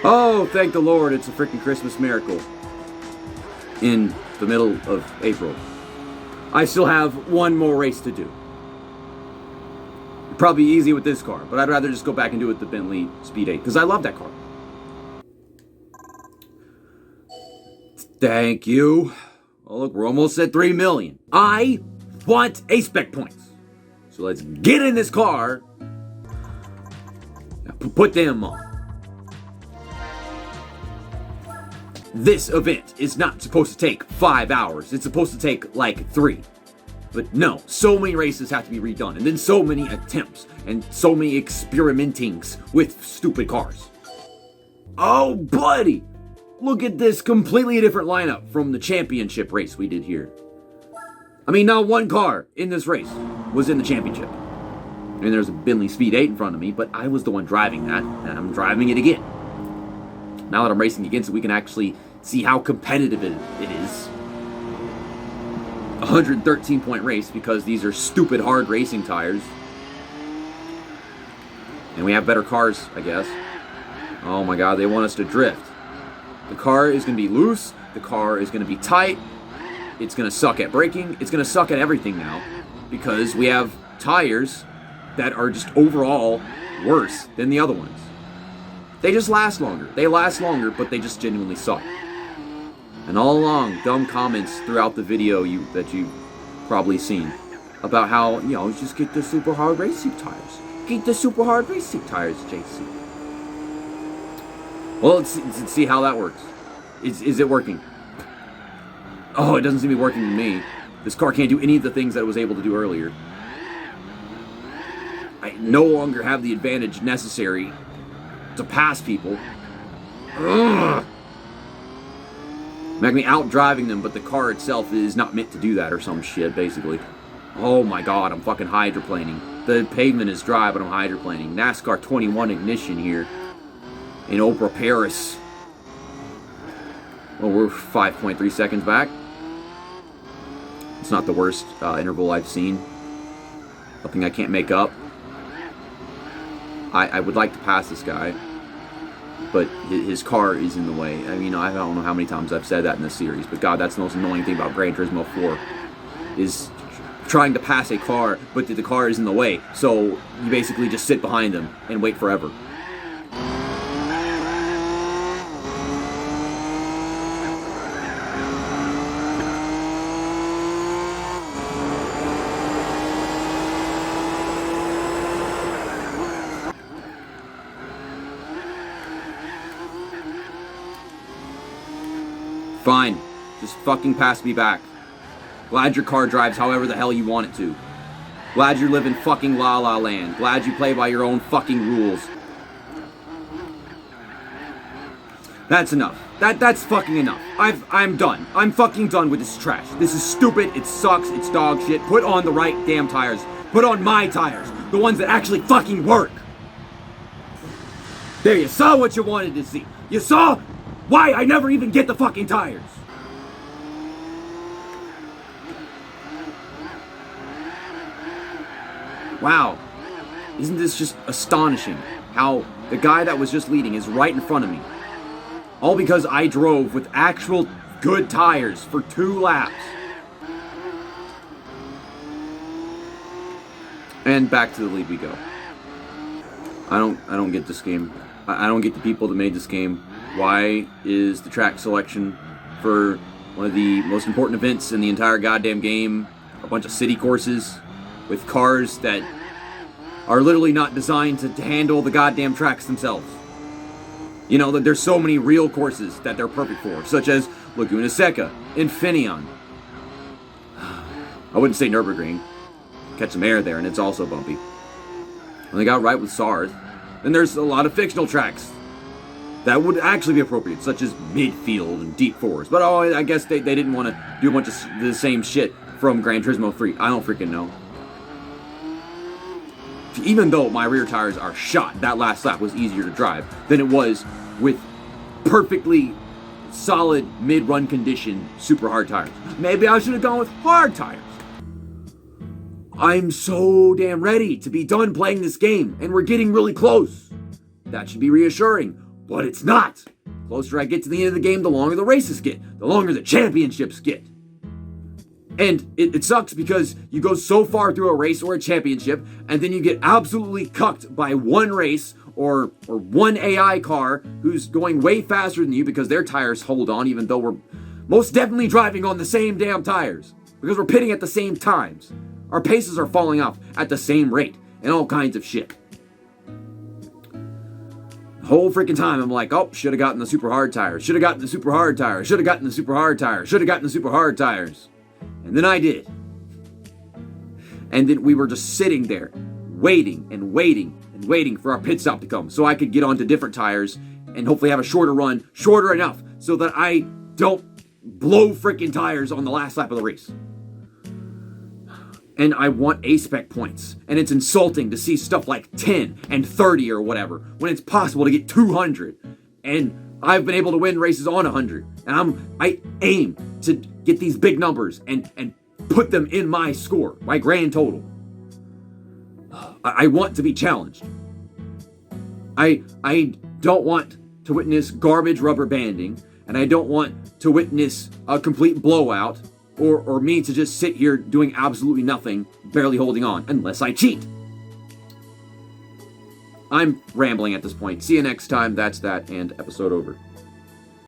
Oh, thank the Lord, it's a freaking Christmas miracle. In the middle of April. I still have one more race to do. Probably easy with this car, but I'd rather just go back and do it with the Bentley Speed 8, because I love that car. Thank you. Oh, look, we're almost at 3 million. I want a spec points. So let's get in this car. Put them on. This event is not supposed to take 5 hours. It's supposed to take like 3. But no, so many races have to be redone, and then so many attempts, and so many experimentings with stupid cars. Oh, buddy! Look at this completely different lineup from the championship race we did here. I mean, not one car in this race was in the championship. I mean, there's a Bentley Speed 8 in front of me, but I was the one driving that, and I'm driving it again. Now that I'm racing against it, we can actually see how competitive it is. 113-point race because these are stupid hard racing tires. And we have better cars, I guess. Oh my god, they want us to drift. The car is going to be loose. The car is going to be tight. It's going to suck at braking. It's going to suck at everything now. Because we have tires that are just overall worse than the other ones. They just last longer. They last longer, but they just genuinely suck. And all along, dumb comments throughout the video that you've probably seen about how, you know, just get the super hard racing tires. Get the super hard racing tires, JC. Well, let's see how that works. Is it working? Oh, it doesn't seem to be working to me. This car can't do any of the things that it was able to do earlier. I no longer have the advantage necessary to pass people. Ugh. Make me out driving them, but the car itself is not meant to do that or some shit, basically. Oh my god, I'm fucking hydroplaning. The pavement is dry, but I'm hydroplaning. NASCAR 21 ignition here in Opera, Paris. Well, we're 5.3 seconds back. It's not the worst interval I've seen. Nothing I can't make up. I would like to pass this guy, but his car is in the way. I mean, I don't know how many times I've said that in this series, but god, that's the most annoying thing about Gran Turismo 4, is trying to pass a car, but the car is in the way, so you basically just sit behind them and wait forever. Fine. Just fucking pass me back. Glad your car drives however the hell you want it to. Glad you live in fucking La La Land. Glad you play by your own fucking rules. That's enough. That's fucking enough. I'm done. I'm fucking done with this trash. This is stupid. It sucks. It's dog shit. Put on the right damn tires. Put on my tires. The ones that actually fucking work. There, you saw what you wanted to see. You saw why I never even get the fucking tires. Wow. Isn't this just astonishing? How the guy that was just leading is right in front of me. All because I drove with actual good tires for 2 laps. And back to the lead we go. I don't get this game. I don't get the people that made this game. Why is the track selection for one of the most important events in the entire goddamn game a bunch of city courses with cars that are literally not designed to handle the goddamn tracks themselves? You know, there's so many real courses that they're perfect for, such as Laguna Seca, Infineon. I wouldn't say Nürburgring. Catch some air there, and it's also bumpy. And they got right with SARS. Then there's a lot of fictional tracks that would actually be appropriate, such as Midfield and Deep Forest. But I guess they didn't want to do a bunch of the same shit from Gran Turismo 3. I don't freaking know. Even though my rear tires are shot, that last lap was easier to drive than it was with perfectly solid mid-run condition super hard tires. Maybe I should have gone with hard tires. I'm so damn ready to be done playing this game, and we're getting really close. That should be reassuring, but it's not. The closer I get to the end of the game, the longer the races get, the longer the championships get. And it sucks because you go so far through a race or a championship, and then you get absolutely cucked by one race or one AI car who's going way faster than you because their tires hold on, even though we're most definitely driving on the same damn tires because we're pitting at the same times. Our paces are falling off at the same rate and all kinds of shit. The whole freaking time I'm like, oh, should have gotten the super hard tires, should have gotten the super hard tires, should have gotten the super hard tires, should have gotten the super hard tires. And then I did. And then we were just sitting there, waiting and waiting and waiting for our pit stop to come so I could get onto different tires and hopefully have a shorter run, shorter enough so that I don't blow freaking tires on the last lap of the race. And I want A-spec points. And it's insulting to see stuff like 10 and 30 or whatever when it's possible to get 200. And I've been able to win races on 100. And I aim to get these big numbers and put them in my score, my grand total. I want to be challenged. I don't want to witness garbage rubber banding, and I don't want to witness a complete blowout or me to just sit here doing absolutely nothing, barely holding on, unless I cheat. I'm rambling at this point. See you next time. That's that, and episode over.